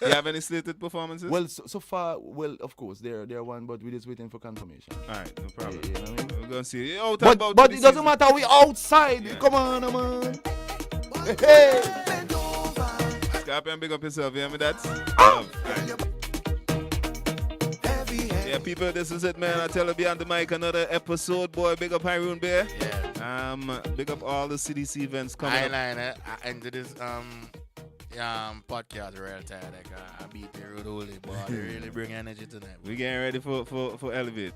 have any slated performances? Well, so far, of course, there one, but we're just waiting for confirmation. Alright, no problem. Yeah, you know what I mean? We're gonna see. But it doesn't matter. We outside. Yeah. Come on, man. Hey. Scorpion, big up yourself. You hear me, that? Love. Yeah, people, this is it, man. I tell you, beyond the mic, another episode, boy. Big up Hyroon Bear. Yeah. Big up all the CDC events coming up. I ended this podcast real tired. Like, I beat the road only, but they really bring energy tonight. We getting ready for Elevate.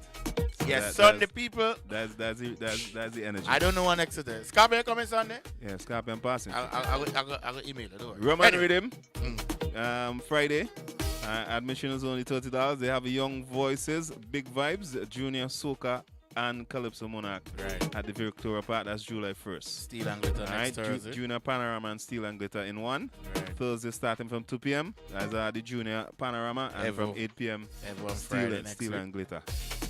Yes, Sunday, people. That's the energy. I don't know what next to this. Scorpion coming Sunday? Yeah, Scorpion passing. I got email it. Roman Rhythm. Friday. Admission is only $30. They have Young Voices, Big Vibes, Junior Soca, and Calypso Monarch at the Victoria Park. That's July 1st. Steel and Glitter next Thursday. Junior Panorama and Steel and Glitter in one. Thursday starting from 2 p.m. As the Junior Panorama and from 8 p.m. Steel and Glitter.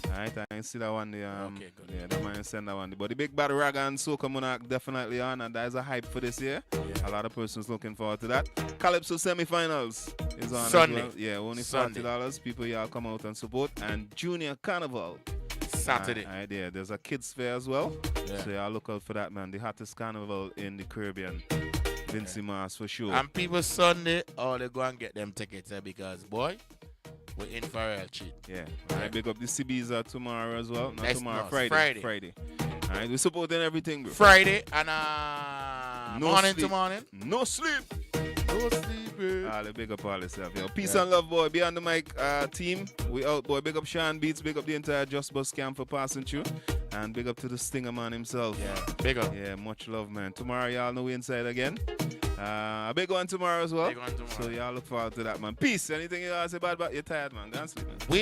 Alright, I can see that one. Okay, good. Yeah, that man send that one. But the Big Bad Raga and Soca Monarch definitely on, and that is a hype for this year. Yeah. A lot of persons looking forward to that. Calypso semifinals is on Sunday. As well. Yeah, only $40. People, y'all come out and support. And Junior Carnival Saturday. There's a kids fair as well. Yeah. So y'all look out for that, man. The hottest carnival in the Caribbean. Vincy Mars for sure. And people Sunday, they go and get them tickets because, boy, we're in for a real treat. Yeah. Alright, big up the CBs tomorrow as well. Not tomorrow, Friday. Alright, we're supporting everything, bro. Friday and morning sleep. to morning. No sleep. No sleep. All the big up all yourself, yo. Peace and love, boy. Beyond the mic team. We out, boy. Big up Sean Beats. Big up the entire Just Bus camp for passing through. And big up to the Stinger man himself. Yeah, big up. Yeah, much love, man. Tomorrow, y'all know we inside again. A big one tomorrow as well. Big one tomorrow. So y'all look forward to that, man. Peace. Anything you want to say about you're tired, man? Go and sleep, man. We